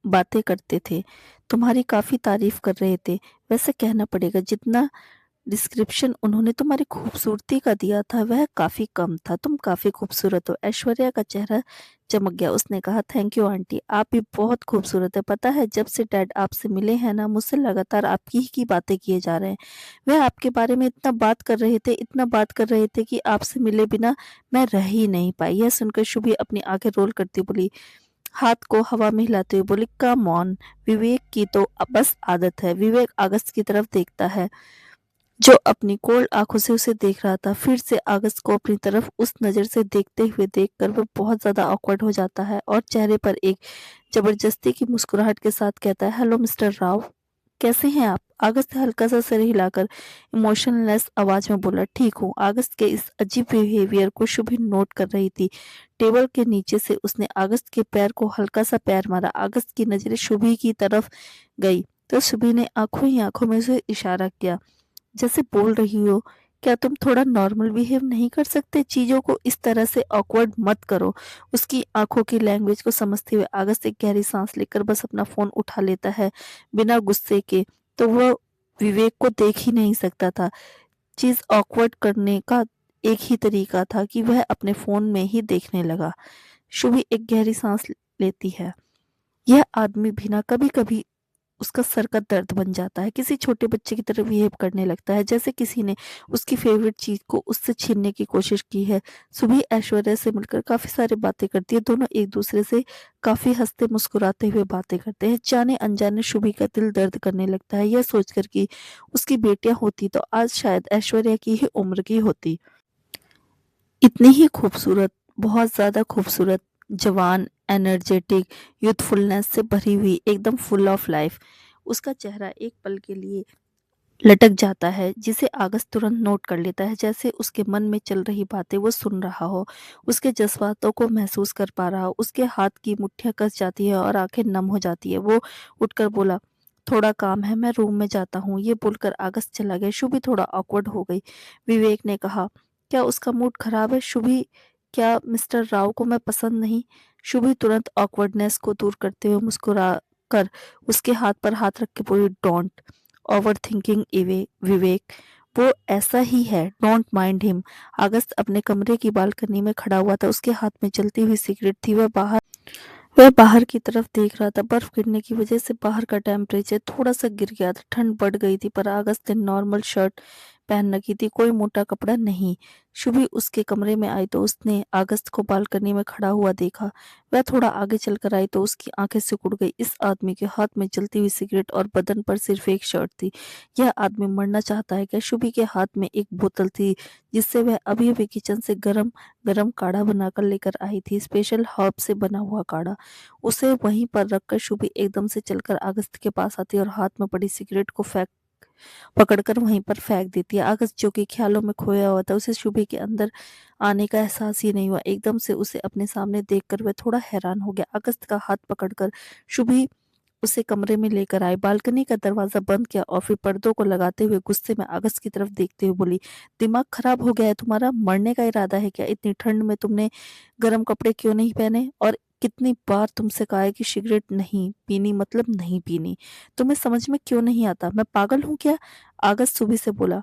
बातें करते थे, तुम्हारी काफी तारीफ कर रहे थे। वैसे कहना पड़ेगा, जितना डिस्क्रिप्शन उन्होंने तुम्हारी खूबसूरती का दिया था वह काफी कम था। तुम काफी खूबसूरत हो। ऐश्वर्या का चेहरा चमक गया। उसने कहा, थैंक यू आंटी, आप भी बहुत खूबसूरत है। पता है, जब से डैड आपसे मिले हैं ना, मुझसे लगातार आपकी ही की बातें किए जा रहे हैं। वह आपके बारे में इतना बात कर रहे थे कि आपसे मिले बिना मैं रह ही नहीं पाई। यह सुनकर शुभी अपनी आंखें रोल करती बोली, हाथ को हवा में हिलाते हुए बोली, कम ऑन। विवेक की तो बस आदत है। विवेक अगस्त की तरफ देखता है जो अपनी कोल्ड आंखों से उसे देख रहा था। फिर से अगस्त को अपनी तरफ उस नजर से देखते हुए देखकर वह बहुत ज्यादा ऑकवर्ड हो जाता है और चेहरे पर एक जबरदस्ती की मुस्कुराहट के साथ कहता है, हेलो मिस्टर राव, कैसे हैं आप? अगस्त हल्का सा सिर हिलाकर इमोशनलेस आवाज में बोला, ठीक हूँ। अगस्त के इस अजीब बिहेवियर को शुभी नोट कर रही थी। टेबल के नीचे से उसने अगस्त के पैर को हल्का सा पैर मारा। अगस्त की नजरें शुभी की तरफ गई तो शुभी ने आंखों ही आंखों में उसे इशारा किया, जैसे बोल रही हो, क्या तुम थोड़ा नॉर्मल बिहेव नहीं कर सकते? चीजों को इस तरह से ऑकवर्ड मत करो। उसकी आंखों की लैंग्वेज को समझते हुए अगस्त एक गहरी सांस लेकर बस अपना फोन उठा लेता है बिना गुस्से के। तो वह विवेक को देख ही नहीं सकता था। चीज ऑकवर्ड करने का एक ही तरीका था कि वह अपने फोन में ही देखने लगा। शुभी एक गहरी सांस लेती है। यह आदमी भी ना कभी कभी उसका सर का दर्द बन जाता है। किसी छोटे बच्चे की तरह बिहेव करने लगता है, जैसे किसी ने उसकी फेवरेट चीज को उससे छीनने की कोशिश की है। सुबह ऐश्वर्या से मिलकर काफी सारी बातें करती है। दोनों एक दूसरे से काफी हंसते मुस्कुराते हुए बातें करते हैं। जाने अनजाने शुभी का दिल दर्द करने लगता है, यह सोचकर कि उसकी बेटियां होती तो आज शायद ऐश्वर्या की ही उम्र की होती। इतनी ही खूबसूरत, बहुत ज्यादा खूबसूरत, जवान, एनर्जेटिक, यूथफुलनेस से भरी हुई, एकदम फुल ऑफ लाइफ। उसका चेहरा एक पल के लिए लटक जाता है, जिसे अगस्त तुरंत नोट कर लेता है। जैसे उसके मन में चल रही बातें वो सुन रहा हो, उसके जज्बातों को महसूस कर पा रहा हो। उसके हाथ की मुट्ठियां कस जाती है और आंखें नम हो जाती है। वो उठकर बोला, थोड़ा काम है, मैं रूम में जाता हूँ। ये बोलकर अगस्त चला गया। शुभी थोड़ा ऑकवर्ड हो गई। विवेक ने कहा, क्या उसका मूड खराब है शुभी? क्या मिस्टर राव को मैं पसंद नहीं? शुभी तुरंत ऑकवर्डनेस को दूर करते हुए मुस्कुरा कर उसके हाथ पर हाथ रख के बोली, डोंट ओवर थिंकिंग विवेक, वो ऐसा ही है, डोंट माइंड हिम। अगस्त अपने कमरे की बालकनी में खड़ा हुआ था। उसके हाथ में जलती हुई सिगरेट थी। वह बाहर की तरफ देख रहा था। बर्फ गिरने की वजह से बाहर का टेम्परेचर थोड़ा सा गिर गया था। ठंड बढ़ गई थी, पर अगस्त ने नॉर्मल शर्ट पहन रखी थी, कोई मोटा कपड़ा नहीं। शुभी उसके कमरे में आई तो उसने अगस्त को बालकनी में खड़ा हुआ देखा। वह थोड़ा आगे चलकर आई तो उसकी आंखें सिकुड़ गई। इस आदमी के हाथ में जलती हुई सिगरेट और बदन पर सिर्फ एक शर्ट थी। यह आदमी मरना चाहता है क्या? शुभी के हाथ में एक बोतल थी, जिससे वह अभी अभी किचन से गरम गरम काढ़ा बनाकर लेकर आई थी, स्पेशल हर्ब से बना हुआ काढ़ा। उसे वहीं पर रखकर शुभी एकदम से चलकर अगस्त के पास आती है और हाथ में पड़ी सिगरेट को फेंक पकड़कर वहीं पर फेंक देती है। अगस्त, जो कि ख्यालों में खोया हुआ था, उसे शुभी के अंदर आने का एहसास ही नहीं हुआ। एकदम से उसे अपने सामने देखकर वह थोड़ा हैरान हो गया। अगस्त का हाथ पकड़कर शुभी उसे कमरे में लेकर आई, बालकनी का दरवाजा बंद किया और फिर पर्दों को लगाते हुए गुस्से में अगस्त की तरफ देखते हुए बोली, दिमाग खराब हो गया है तुम्हारा? मरने का इरादा है क्या? इतनी ठंड में तुमने गर्म कपड़े क्यों नहीं पहने? और कितनी बार तुमसे कहा है कि सिगरेट नहीं पीनी मतलब नहीं पीनी? तुम्हें समझ में क्यों नहीं आता? मैं पागल हूँ क्या? अगस्त सुबह से बोला,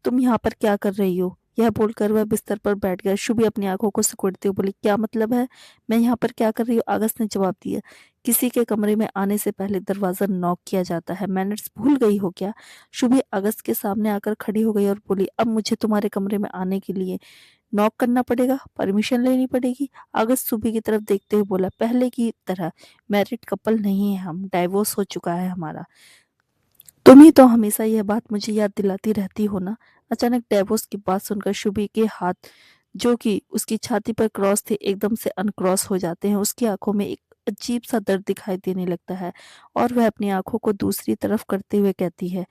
तुम यहाँ पर क्या कर रही हो? यह बोलकर वह बिस्तर पर बैठ गया। शुभी अपनी आंखों को सिकुड़ते हुए बोली, क्या मतलब है मैं यहाँ पर क्या कर रही हूँ? अगस्त ने जवाब दिया, किसी के कमरे में आने से पहले दरवाजा नॉक किया जाता है, मैनर्स भूल गई हो क्या? शुभी अगस्त के सामने आकर खड़ी हो गई और बोली, अब मुझे तुम्हारे कमरे में आने के लिए नॉक करना पड़ेगा, परमिशन लेनी पड़ेगी? अगस्त शुभी की तरफ देखते हुए बोला, पहले की तरह मैरिड कपल नहीं है हम, डाइवोर्स हो चुका है हमारा। तुम ही तो हमेशा यह बात मुझे याद दिलाती रहती हो ना। अचानक डेवोस की बात सुनकर शुभी के हाथ, जो कि उसकी छाती पर क्रॉस थे, एकदम से अनक्रॉस हो जाते हैं। उसकी आंखों में एक अजीब सा दर्द दिखाई देने लगता है और वह अपनी आंखों को दूसरी तरफ करते हुए कहती है,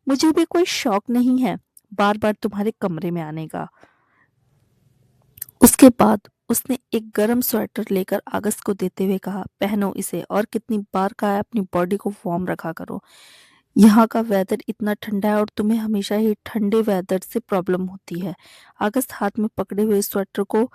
मुझे भी कोई शौक नहीं है बार बार तुम्हारे कमरे में आने का। उसके बाद उसने एक गर्म स्वेटर लेकर अगस्त को देते हुए कहा, पहनो इसे और कितनी बार कहा है अपनी बॉडी को वार्म रखा करो। यहाँ का वेदर इतना ठंडा है और तुम्हें हमेशा ही ठंडे वेदर से प्रॉब्लम होती है। अगस्त हाथ में पकड़े हुए स्वेटर को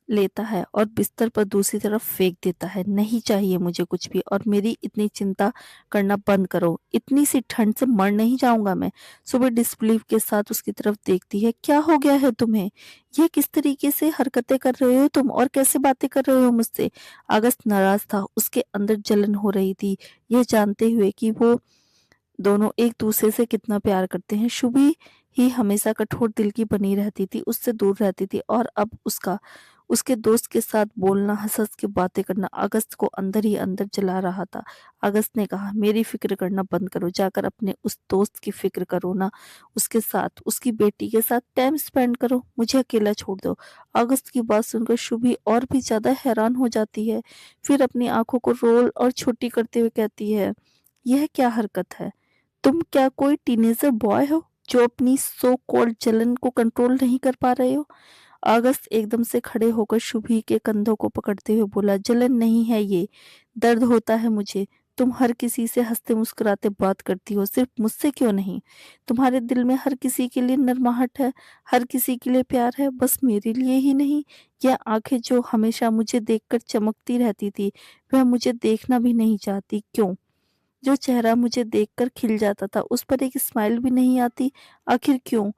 लेता है और बिस्तर पर दूसरी तरफ फेंक देता है। नहीं चाहिए मुझे कुछ भी, और मेरी इतनी चिंता करना बंद करो। इतनी सी ठंड से मर नहीं जाऊंगा मैं। सुबह डिसबिलीव के साथ उसकी तरफ देखती है, क्या हो गया है तुम्हें? यह किस तरीके से हरकतें कर रहे हो तुम, और कैसे बातें कर रहे हो मुझसे? अगस्त नाराज था, उसके अंदर जलन हो रही थी, यह जानते हुए कि वो दोनों एक दूसरे से कितना प्यार करते हैं। शुभी ही हमेशा कठोर दिल की बनी रहती थी, उससे दूर रहती थी, और अब उसका उसके दोस्त के साथ बोलना, हंस हंस के बातें करना अगस्त को अंदर ही अंदर जला रहा था। अगस्त ने कहा, मेरी फिक्र करना बंद करो, जाकर अपने उस दोस्त की फिक्र करो ना, उसके साथ, उसकी बेटी के साथ टाइम स्पेंड करो, मुझे अकेला छोड़ दो। अगस्त की बात सुनकर शुभी और भी ज्यादा हैरान हो जाती है। फिर अपनी आंखों को रोल और छोटी करते हुए कहती है, यह क्या हरकत है? तुम क्या कोई टीनेजर बॉय हो जो अपनी सो कॉल्ड जलन को कंट्रोल नहीं कर पा रहे हो? अगस्त एकदम से खड़े होकर शुभी के कंधों को पकड़ते हुए बोला, जलन नहीं है ये, दर्द होता है मुझे। तुम हर किसी से हंसते मुस्कुराते बात करती हो, सिर्फ मुझसे क्यों नहीं? तुम्हारे दिल में हर किसी के लिए नरमाहट है, हर किसी के लिए प्यार है, बस मेरे लिए ही नहीं। यह आंखें जो हमेशा मुझे देखकर चमकती रहती थी, वह मुझे देखना भी नहीं चाहती, क्यों? जो चेहरा मुझे देखकर खिल जाता था, उस पर एक स्माइल भी नहीं आती, आखिर क्यों?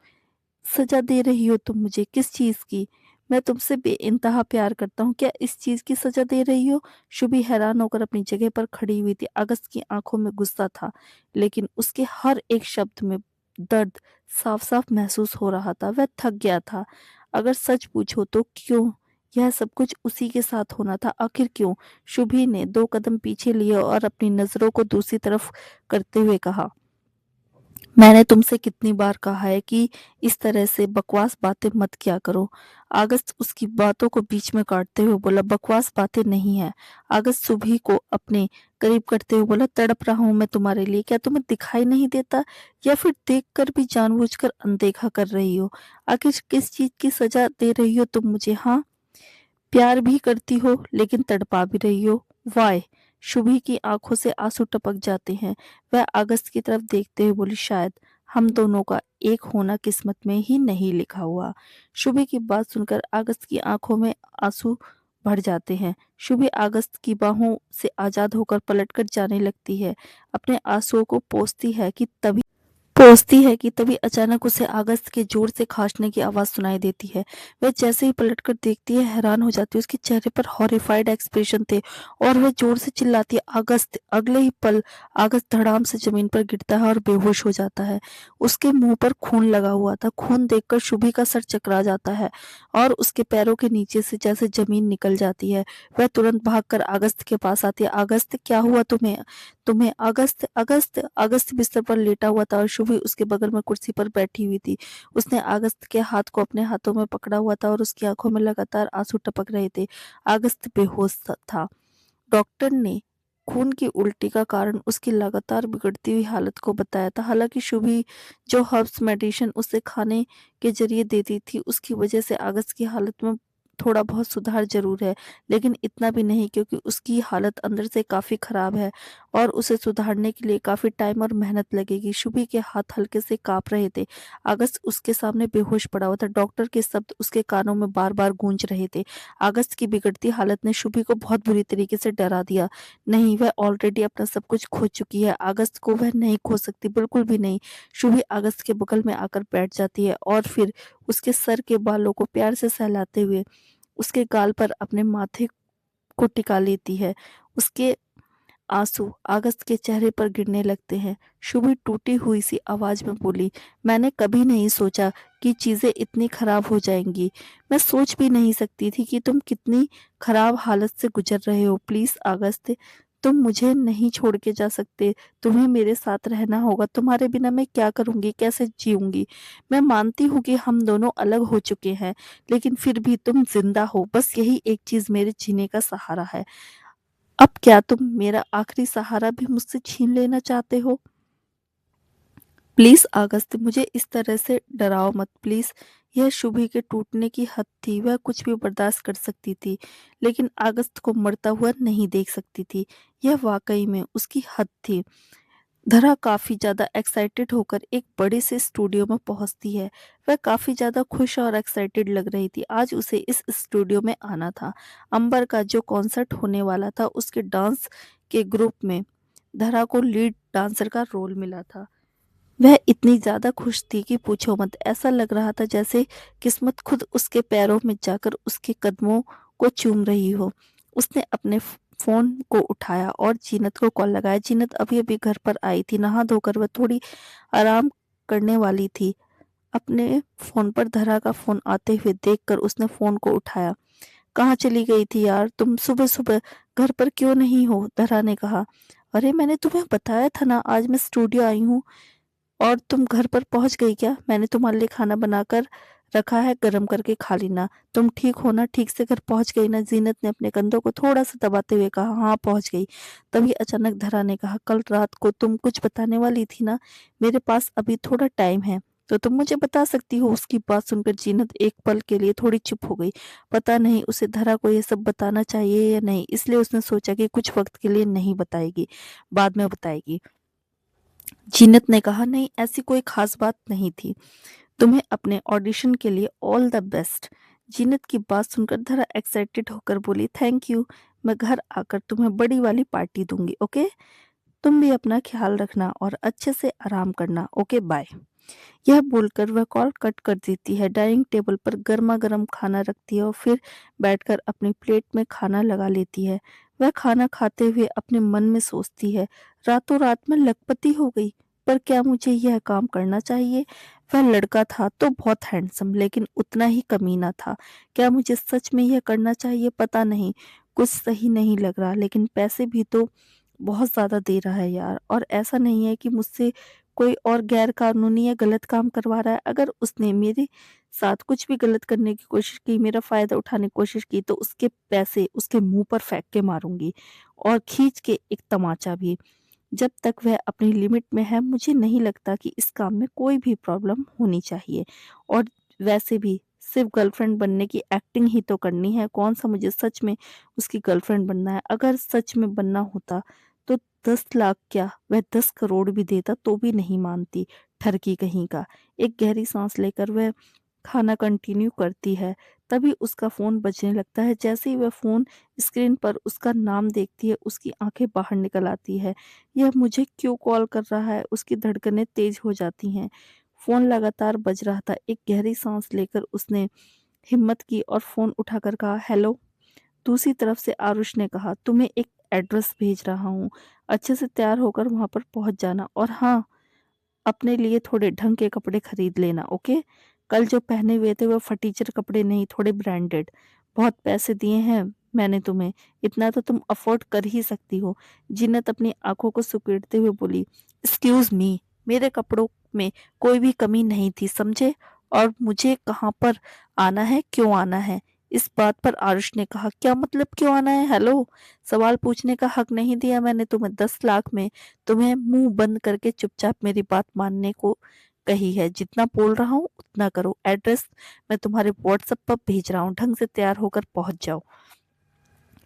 सजा दे रही हो तुम मुझे, किस चीज की? मैं तुमसे बेइंतहा प्यार करता हूँ, क्या इस चीज की सजा दे रही हो? शुभी हैरान होकर अपनी जगह पर खड़ी हुई थी। अगस्त की आंखों में गुस्सा था, लेकिन उसके हर एक शब्द में दर्द साफ साफ महसूस हो रहा था। वह थक गया था। अगर सच पूछो तो क्यों यह सब कुछ उसी के साथ होना था, आखिर क्यों? शुभी ने 2 कदम पीछे लिए और अपनी नजरों को दूसरी तरफ करते हुए कहा, मैंने तुमसे कितनी बार कहा है कि इस तरह से बकवास बातें मत किया करो। अगस्त उसकी बातों को बीच में काटते हुए बोला, बकवास बातें नहीं है। अगस्त सुबह को अपने करीब करते हुए बोला, तड़प रहा हूं मैं तुम्हारे लिए, क्या तुम्हें दिखाई नहीं देता, या फिर देखकर भी जानबूझकर अनदेखा कर रही हो? आखिर किस चीज की सजा दे रही हो तुम मुझे? हाँ, प्यार भी करती हो लेकिन तड़पा भी रही हो। वाय? शुभी की आंखों से आंसू टपक जाते हैं। वह अगस्त की तरफ देखते हुए बोली, शायद हम दोनों का एक होना किस्मत में ही नहीं लिखा हुआ। शुभी की बात सुनकर अगस्त की आंखों में आंसू भर जाते हैं। शुभी अगस्त की बाहों से आजाद होकर पलटकर जाने लगती है। अपने आंसुओं को पोंछती है कि तभी अचानक उसे अगस्त के जोर से खांसने की आवाज सुनाई देती है। वह जैसे ही पलटकर देखती है, हैरान हो जाती है। उसके चेहरे पर हॉरिफाइड एक्सप्रेशन थे और वह जोर से चिल्लाती है, अगस्त! अगले ही पल अगस्त धड़ाम से जमीन पर गिरता है और बेहोश हो जाता है। उसके मुंह पर खून लगा हुआ था। खून देखकर शुभी का सर चकरा जाता है और उसके पैरों के नीचे से जैसे जमीन निकल जाती है। वह तुरंत भागकर अगस्त के पास आती है। अगस्त, क्या हुआ तुम्हें? तुम्हें? अगस्त, अगस्त! अगस्त बिस्तर पर लेटा हुआ था और शुभी उसके बगल में कुर्सी पर बैठी हुई थी। उसने अगस्त के हाथ को अपने हाथों में पकड़ा हुआ था और उसकी आंखों में लगातार आंसू टपक रहे थे। अगस्त बेहोश था। डॉक्टर ने खून की उल्टी का कारण उसकी लगातार बिगड़ती हुई हालत को बताया था। हालांकि शुभी जो हर्ब्स मेडिसिन उसे खाने के जरिए देती थी, उसकी वजह से अगस्त की हालत में थोड़ा बहुत सुधार जरूर है, लेकिन इतना भी नहीं, क्योंकि उसकी हालत अंदर से काफी खराब है और उसे सुधारने के लिए काफी टाइम और मेहनत लगेगी। शुभी के हाथ हल्के से कांप रहे थे। अगस्त उसके सामने बेहोश पड़ा हुआ था। डॉक्टर के शब्द उसके कानों में बार बार गूंज रहे थे। अगस्त की बिगड़ती हालत ने शुभी को बहुत बुरी तरीके से डरा दिया। नहीं, वह ऑलरेडी अपना सब कुछ खो चुकी है। अगस्त को वह नहीं खो सकती, बिल्कुल भी नहीं। शुभी अगस्त के बगल में आकर बैठ जाती है और फिर उसके सर के बालों को प्यार से सहलाते हुए उसके गाल पर अपने माथे को टिका लेती है। उसके आंसू अगस्त के चेहरे पर गिरने लगते हैं। शुभी टूटी हुई सी आवाज में बोली, मैंने कभी नहीं सोचा कि चीजें इतनी खराब हो जाएंगी। मैं सोच भी नहीं सकती थी कि तुम कितनी खराब हालत से गुजर रहे हो। प्लीज अगस्त, तुम मुझे नहीं छोड़ के जा सकते। तुम्हें मेरे साथ रहना होगा। तुम्हारे बिना मैं क्या करूंगी, कैसे जीऊंगी? मैं मानती हूँ कि हम दोनों अलग हो चुके हैं, लेकिन फिर भी तुम जिंदा हो, बस यही एक चीज मेरे जीने का सहारा है। अब क्या तुम मेरा आखिरी सहारा भी मुझसे छीन लेना चाहते हो? प्लीज अगस्त, मुझे इस तरह से डराओ मत प्लीज। यह शुभी के टूटने की हद थी। वह कुछ भी बर्दाश्त कर सकती थी, लेकिन अगस्त को मरता हुआ नहीं देख सकती थी। यह वाकई में उसकी हद थी। धरा काफी ज्यादा एक्साइटेड होकर एक बड़े से स्टूडियो में पहुंचती है। वह काफी ज्यादा खुश और एक्साइटेड लग रही थी। आज उसे इस स्टूडियो में आना था। अंबर का जो कॉन्सर्ट होने वाला था, उसके डांस के ग्रुप में धरा को लीड डांसर का रोल मिला था। वह इतनी ज्यादा खुश थी कि पूछो मत। ऐसा लग रहा था जैसे किस्मत खुद उसके पैरों में जाकर उसके कदमों को चूम रही हो। उसने अपने फोन को उठाया और जीनत को कॉल लगाया। जीनत अभी अभी घर पर आई थी। नहा धोकर वह थोड़ी आराम करने वाली थी। अपने फोन पर धरा का फोन आते हुए देखकर उसने फोन को उठाया। कहाँ चली गई थी यार, तुम सुबह सुबह घर पर क्यों नहीं हो? धरा ने कहा। अरे, मैंने तुम्हें बताया था ना, आज मैं स्टूडियो आई हूँ। और तुम घर पर पहुंच गई क्या? मैंने तुम्हारे लिए खाना बनाकर रखा है, गरम करके खा लेना। तुम ठीक हो ना? ठीक से घर पहुंच गई ना? जीनत ने अपने कंधों को थोड़ा सा दबाते हुए कहा। हाँ, पहुंच गई। तभी अचानक धरा ने कहा, कल रात को तुम कुछ बताने वाली थी ना? मेरे पास अभी थोड़ा टाइम है, तो तुम मुझे बता सकती हो। उसकी बात सुनकर जीनत एक पल के लिए थोड़ी चुप हो गई। पता नहीं उसे धरा को यह सब बताना चाहिए या नहीं, इसलिए उसने सोचा कि कुछ वक्त के लिए नहीं बताएगी, बाद में बताएगी। जीनत ने कहा, नहीं, ऐसी कोई खास बात नहीं थी। तुम्हें अपने ऑडिशन के लिए ऑल द बेस्ट। जीनत की बात सुनकर धरा एक्साइटेड होकर बोली, थैंक यू। मैं घर आकर तुम्हें बड़ी वाली पार्टी दूंगी, ओके? तुम भी अपना ख्याल रखना और अच्छे से आराम करना, ओके, बाय। यह बोलकर वह कॉल कट कर देती है। डाइनिंग टेबल पर गर्मा गर्म खाना रखती है और फिर बैठकर अपनी प्लेट में खाना लगा लेती है। वह खाना खाते हुए अपने मन में सोचती है, रातों रात में लखपति हो गई, पर क्या मुझे यह काम करना चाहिए? वह लड़का था तो बहुत हैंडसम, लेकिन उतना ही कमीना था। क्या मुझे सच में यह करना चाहिए? पता नहीं, कुछ सही नहीं लग रहा। लेकिन पैसे भी तो बहुत ज्यादा दे रहा है यार, और ऐसा नहीं है कि मुझसे कोई और गैर कानूनी या गलत काम करवा रहा है। अगर उसने मेरे साथ कुछ भी गलत करने की कोशिश की, मेरा फ़ायदा उठाने की कोशिश की, तो उसके पैसे उसके मुँह पर फेंक के मारूँगी और खींच के एक तमाचा भी। जब तक वह अपनी लिमिट में है, मुझे नहीं लगता कि इस काम में कोई भी प्रॉब्लम होनी चाहिए। और वैसे भी सिर्फ़ गर्लफ्रेंड बनने की एक्टिंग ही तो करनी है, कौन-सा मुझे सच में उसकी गर्लफ्रेंड बनना है। अगर सच में बनना होता तो 10 लाख क्या, वह 10 करोड़ भी देता तो भी नहीं मानती, ठरकी कहीं का। एक गहरी साँस लेकर वह खाना कंटिन्यू करती है, तभी उसका फ़ोन बजने लगता है। जैसे ही वह फ़ोन स्क्रीन पर उसका नाम देखती है, उसकी आँखें बाहर निकल आती है। यह मुझे क्यों कॉल कर रहा है? उसकी धड़कनें तेज़ हो जाती हैं। फ़ोन लगातार बज रहा था। एक गहरी साँस लेकर उसने हिम्मत की और फ़ोन उठाकर कहा, हेलो। दूसरी तरफ से आरुष ने कहा, तुम्हें एक एड्रेस भेज रहा हूँ। अच्छे से तैयार होकर वहाँ पर पहुँच जाना, और हाँ, अपने लिए थोड़े ढंग के कपड़े खरीद लेना, ओके? कल जो पहने हुए थे वो फटीचर कपड़े नहीं, थोड़े ब्रांडेड। बहुत पैसे दिए हैं मैंने तुम्हें, इतना तो तुम अफ़ोर्ड कर ही सकती हो। जीनत अपनी आँखों को सुकेड़ते हुए बोली, एक्सक्यूज़ मी, मेरे कपड़ों में कोई भी कमी नहीं थी, समझे? और मुझे कहाँ पर आना है, क्यों आना है? इस बात पर आरुष ने कहा, क्या मतलब क्यों आना है? हेलो! सवाल पूछने का हक नहीं दिया मैंने तुम्हें 10 लाख में। तुम्हें मुंह बंद करके चुपचाप मेरी बात मानने को कही है। जितना बोल रहा हूँ उतना करो। एड्रेस मैं तुम्हारे व्हाट्सएप पर भेज रहा हूँ, ढंग से तैयार होकर पहुंच जाओ।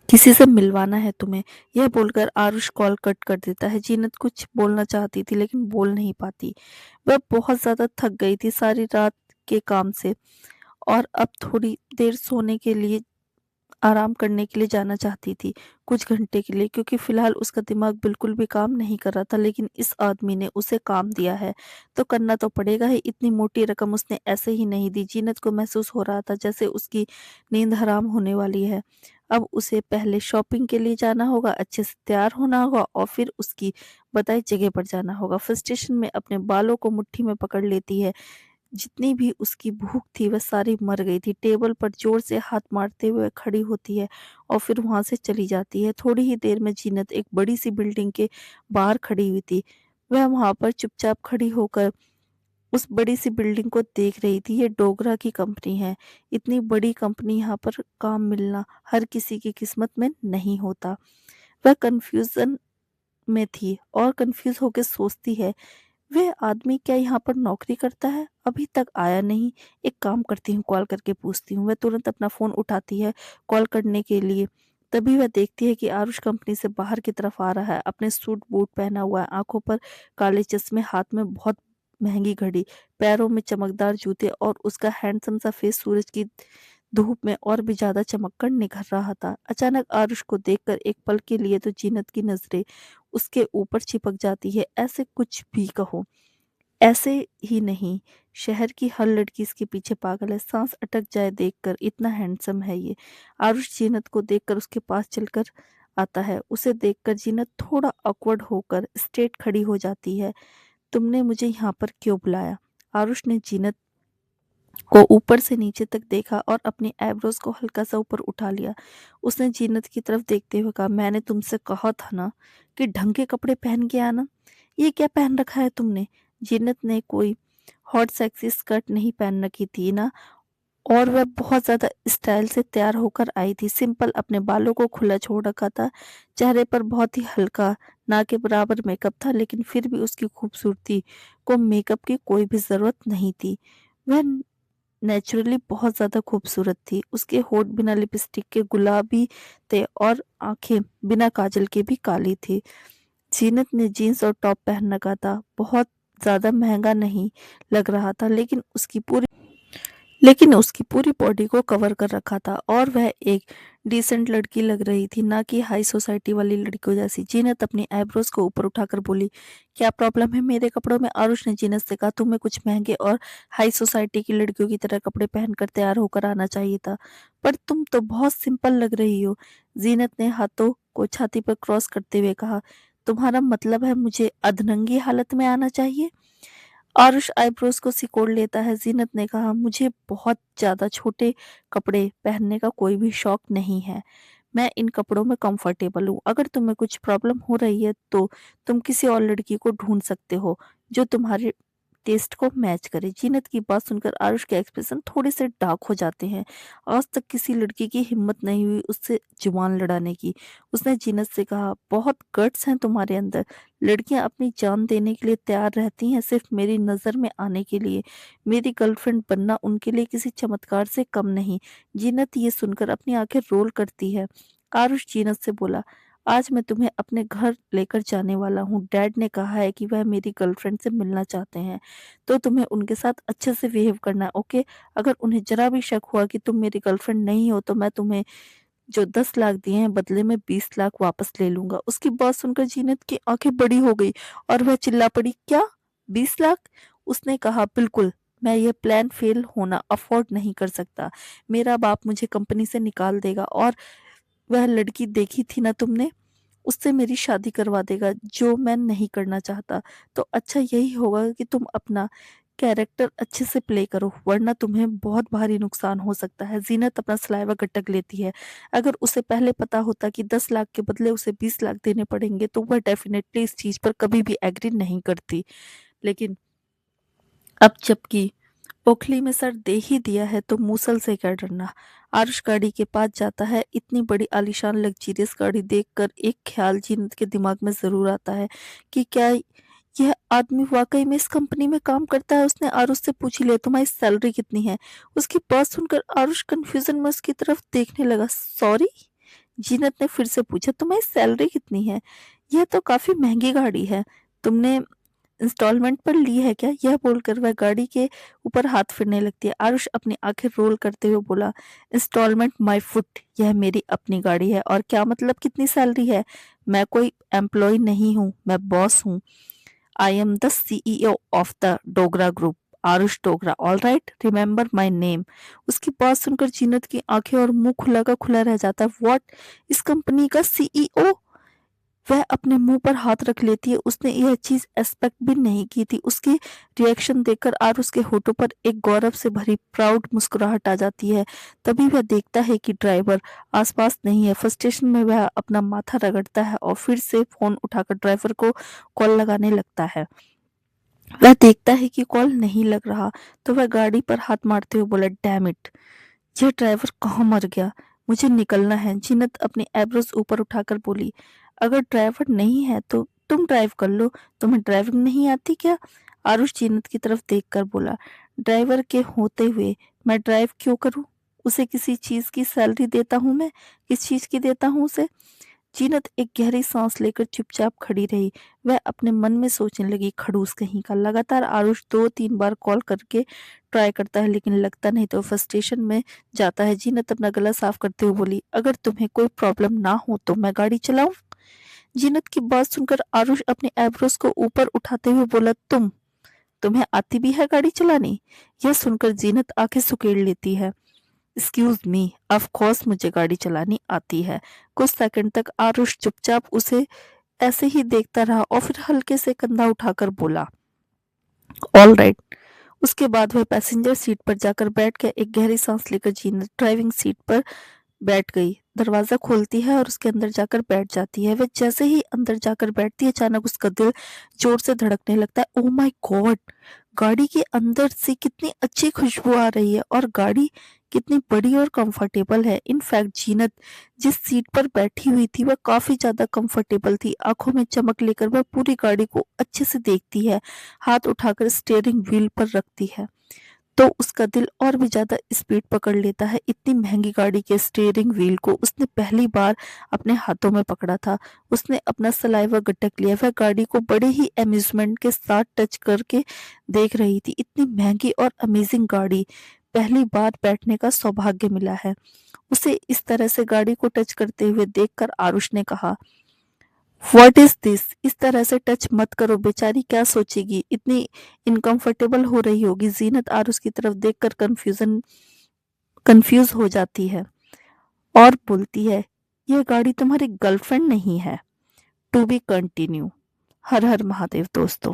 किसी से मिलवाना है तुम्हें। यह बोलकर आरुष कॉल कट कर देता है। जीनत कुछ बोलना चाहती थी लेकिन बोल नहीं पाती। वह बहुत ज्यादा थक गई थी सारी रात के काम से, और अब थोड़ी देर सोने के लिए, आराम करने के लिए जाना चाहती थी, कुछ घंटे के लिए, क्योंकि फिलहाल उसका दिमाग बिल्कुल भी काम नहीं कर रहा था। लेकिन इस आदमी ने उसे काम दिया है तो करना तो पड़ेगा ही। इतनी मोटी रकम उसने ऐसे ही नहीं दी। जीनत को महसूस हो रहा था जैसे उसकी नींद हराम होने वाली है। अब उसे पहले शॉपिंग के लिए जाना होगा, अच्छे से तैयार होना होगा, और फिर उसकी बताई जगह पर जाना होगा। फ्रस्ट्रेशन में अपने बालों को मुट्ठी में पकड़ लेती है। जितनी भी उसकी भूख थी वह सारी मर गई थी। टेबल पर जोर से हाथ मारते हुए खड़ी होती है और फिर वहां से चली जाती है। थोड़ी ही देर में जीनत एक बड़ी सी बिल्डिंग के बाहर खड़ी हुई थी। वह वहां पर चुपचाप खड़ी होकर उस बड़ी सी बिल्डिंग को देख रही थी। ये डोगरा की कंपनी है। इतनी बड़ी कंपनी, यहाँ पर काम मिलना हर किसी की किस्मत में नहीं होता। वह कंफ्यूजन में थी और कंफ्यूज होकर सोचती है, वह आदमी क्या यहाँ पर नौकरी करता है? अभी तक आया नहीं। एक काम करती हूँ, कॉल करके पूछती हूँ। वह तुरंत अपना फोन उठाती है कॉल करने के लिए। तभी वह देखती है कि आरुष कंपनी से बाहर की तरफ आ रहा है। अपने सूट बूट पहना हुआ है, आंखों पर काले चश्मे, हाथ में बहुत महंगी घड़ी, पैरों में चमकदार जूते, और उसका हैंडसम सा फेस सूरज की धूप में और भी ज्यादा चमककर निखर रहा था। अचानक आरुष को देखकर एक पल के लिए तो जीनत की नजरें उसके ऊपर चिपक जाती है। ऐसे कुछ भी कहो, ऐसे ही नहीं, शहर की हर लड़की इसके पीछे पागल है। सांस अटक जाए देखकर, इतना हैंडसम है ये। आरुष जीनत को देखकर उसके पास चलकर आता है। उसे देखकर जीनत थोड़ा ऑकवर्ड होकर स्ट्रेट खड़ी हो जाती है। तुमने मुझे यहाँ पर क्यों बुलाया? आरुष ने जीनत को ऊपर से नीचे तक देखा और अपनी आईब्रोज को हल्का सा ऊपर उठा लिया। उसने जीनत की तरफ देखते हुए कहा, मैंने तुमसे कहा था ना कि ढंग के कपड़े पहन के आना। ये क्या पहन रखा है तुमने? जीनत ने कोई हॉट सेक्सी स्कर्ट नहीं पहन रखी थी ना, और वह बहुत ज्यादा स्टाइल से तैयार होकर आई थी। सिंपल अपने बालों को खुला छोड़ रखा था। चेहरे पर बहुत ही हल्का, ना के बराबर मेकअप था, लेकिन फिर भी उसकी खूबसूरती को मेकअप की कोई भी जरूरत नहीं थी। वह नेचुरली बहुत ज़्यादा खूबसूरत थी। उसके होठ बिना लिपस्टिक के गुलाबी थे और आंखें बिना काजल के भी काली थी। जीनत ने जीन्स और टॉप पहन रखा था। बहुत ज़्यादा महंगा नहीं लग रहा था, लेकिन उसकी पूरी बॉडी को कवर कर रखा था और वह एक डिसेंट लड़की लग रही थी, ना कि हाई सोसाइटी वाली लड़कियों जैसी। जीनत अपनी आईब्रोज को ऊपर उठाकर बोली, क्या प्रॉब्लम है मेरे कपड़ों में? आरुष ने जीनत से कहा, तुम्हें कुछ महंगे और हाई सोसाइटी की लड़कियों की तरह कपड़े पहनकर तैयार होकर आना चाहिए था, पर तुम तो बहुत सिंपल लग रही हो। जीनत ने हाथों को छाती पर क्रॉस करते हुए कहा, तुम्हारा मतलब है मुझे अधनंगी हालत में आना चाहिए? आरुष आईब्रोज को सिकोड़ लेता है। जीनत ने कहा, मुझे बहुत ज्यादा छोटे कपड़े पहनने का कोई भी शौक नहीं है। मैं इन कपड़ों में कंफर्टेबल हूँ। अगर तुम्हें कुछ प्रॉब्लम हो रही है तो तुम किसी और लड़की को ढूंढ सकते हो जो तुम्हारे टेस्ट को मैच करे। जीनत की बात सुनकर आरुष के एक्सप्रेशन थोड़े से डार्क हो जाते हैं। आज तक किसी लड़की की हिम्मत नहीं हुई उससे जुबान लड़ाने की। उसने जीनत से कहा, बहुत गट्स हैं तुम्हारे अंदर। लड़कियां अपनी जान देने के लिए तैयार रहती हैं सिर्फ मेरी नजर में आने के लिए। मेरी गर्लफ्रेंड बनना उनके लिए किसी चमत्कार से कम नहीं। जीनत ये सुनकर अपनी आंखें रोल करती है। आरुष जीनत से बोला, आज मैं तुम्हें अपने घर लेकर जाने वाला हूँ। डैड ने कहा है कि वह मेरी गर्लफ्रेंड से मिलना चाहते हैं, तो तुम्हें उनके साथ अच्छे से बिहेव करना है, ओके? अगर उन्हें जरा भी शक हुआ कि तुम मेरी गर्लफ्रेंड नहीं हो तो मैं तुम्हें जो 10 लाख दिए हैं बदले में 20 लाख वापस ले लूंगा। उसकी बात सुनकर जीनत की आंखें बड़ी हो गई और वह चिल्ला पड़ी, क्या 20 लाख? उसने कहा, बिल्कुल। मैं यह प्लान फेल होना अफोर्ड नहीं कर सकता। मेरा बाप मुझे कंपनी से निकाल देगा और वह लड़की देखी थी ना तुमने, उससे मेरी शादी करवा देगा, जो मैं नहीं करना चाहता। तो अच्छा यही होगा कि तुम अपना कैरेक्टर अच्छे से प्ले करो, वरना तुम्हें बहुत भारी नुकसान हो सकता है। जीनत अपना सलाइवा गटक लेती है। अगर उसे पहले पता होता कि 10 लाख के बदले उसे 20 लाख देने पड़ेंगे तो वह डेफिनेटली इस चीज पर कभी भी एग्री नहीं करती। लेकिन अब जबकि ओखली में सर दे ही दिया है तो मूसल से क्या डरना। आरुष गाड़ी के पास जाता है। इतनी बड़ी आलीशान लग्जरियस गाड़ी देखकर एक ख्याल जीनत के दिमाग में जरूर आता है कि क्या यह आदमी वाकई में इस कंपनी में काम करता है। उसने आरुष से पूछ लिया, तुम्हारी सैलरी कितनी है? उसकी बात सुनकर आरुष कंफ्यूजन में उसकी तरफ देखने लगा। सॉरी? जीनत ने फिर से पूछा, तुम्हारी सैलरी कितनी है? यह तो काफी महंगी गाड़ी है, तुमने इंस्टॉलमेंट पर ली है क्या? यह बोलकर वह गाड़ी के ऊपर हाथ फिरने लगती है। आरुष अपनी आंखें रोल करते हुए बोला, इंस्टॉलमेंट माय फुट, यह मेरी अपनी गाड़ी है। और क्या मतलब कितनी सैलरी है? मैं कोई एम्प्लॉय नहीं हूँ, मैं बॉस हूँ। I am the CEO of the Dogra group, Aarush Dogra, all right, remember my name. उसकी बात सुनकर जीनत की आंखें और मुंह खुला का खुला रह जाता है। व्हाट? इस कंपनी का सीईओ? वह अपने मुंह पर हाथ रख लेती है। उसने यह चीज एक्सपेक्ट भी नहीं की थी। उसकी रिएक्शन देखकर आरुष के होठों पर एक गौरव से भरी प्राउड मुस्कुराहट आ जाती है। तभी वह देखता है कि ड्राइवर आसपास नहीं है। फ्रस्ट्रेशन में वह अपना माथा रगड़ता है और फिर से फोन उठाकर ड्राइवर को कॉल लगाने लगता है। वह देखता है कि कॉल नहीं लग रहा तो वह गाड़ी पर हाथ मारते हुए बोला, डैम इट, यह ड्राइवर कहाँ मर गया? मुझे निकलना है। जीनत अपनी एब्रोज ऊपर उठाकर बोली, अगर ड्राइवर नहीं है तो तुम ड्राइव कर लो। तुम्हें ड्राइविंग नहीं आती क्या? आरुष जीनत की तरफ देखकर बोला, ड्राइवर के होते हुए मैं ड्राइव क्यों करूं? उसे किसी चीज की सैलरी देता हूं मैं? किस चीज की देता हूं उसे? जीनत एक गहरी सांस लेकर चुपचाप खड़ी रही। वह अपने मन में सोचने लगी, खड़ूस कहीं का। लगातार आरुष 2-3 बार कॉल करके ट्राई करता है लेकिन लगता नहीं तो फ्रस्ट्रेशन में जाता है। जीनत अपना गला साफ करते हुए बोली, अगर तुम्हें कोई प्रॉब्लम ना हो तो मैं गाड़ी चलाऊं? जीनत की बात सुनकर आरुष अपने एब्रोस को ऊपर उठाते हुए बोला, तुम्हें आती भी है गाड़ी चलानी? यह सुनकर जीनत आंखें सुकेड़ लेती है। एक्सक्यूज मी, ऑफ कोर्स मुझे गाड़ी चलानी आती है। कुछ सेकंड तक आरुष चुपचाप उसे ऐसे ही देखता रहा और फिर हल्के से कंधा उठाकर बोला, ऑल राइट। उसके बाद वह पैसेंजर सीट पर जाकर बैठ गया। एक गहरी सांस लेकर जीनत ड्राइविंग सीट पर बैठ गई। दरवाजा खोलती है और उसके अंदर जाकर बैठ जाती है। वह जैसे ही अंदर जाकर बैठती है अचानक उसका दिल जोर से धड़कने लगता है। ओह माय गॉड, गाड़ी के अंदर से कितनी अच्छी खुशबू आ रही है और गाड़ी कितनी बड़ी और कंफर्टेबल है। इनफैक्ट जीनत जिस सीट पर बैठी हुई थी वह काफी ज्यादा कंफर्टेबल थी। आंखों में चमक लेकर वह पूरी गाड़ी को अच्छे से देखती है, हाथ उठाकर स्टीयरिंग व्हील पर रखती है तो उसका दिल और भी ज्यादा स्पीड पकड़ लेता है। इतनी महंगी गाड़ी के स्टीयरिंग व्हील को उसने पहली बार अपने हाथों में पकड़ा था। उसने अपना सलाइवा गटक लिया। वह गाड़ी को बड़े ही अम्यूजमेंट के साथ टच करके देख रही थी। इतनी महंगी और अमेजिंग गाड़ी, पहली बार बैठने का सौभाग्य मिला है उसे। इस तरह से गाड़ी को टच करते हुए देखकर आरुष ने कहा, व्हाट इज दिस? इस तरह से टच मत करो, बेचारी क्या सोचेगी, इतनी इनकंफर्टेबल हो रही होगी। जीनत आरुष की तरफ देखकर कंफ्यूज हो जाती है और बोलती है, यह गाड़ी तुम्हारी गर्लफ्रेंड नहीं है। To be continue. हर हर महादेव दोस्तों।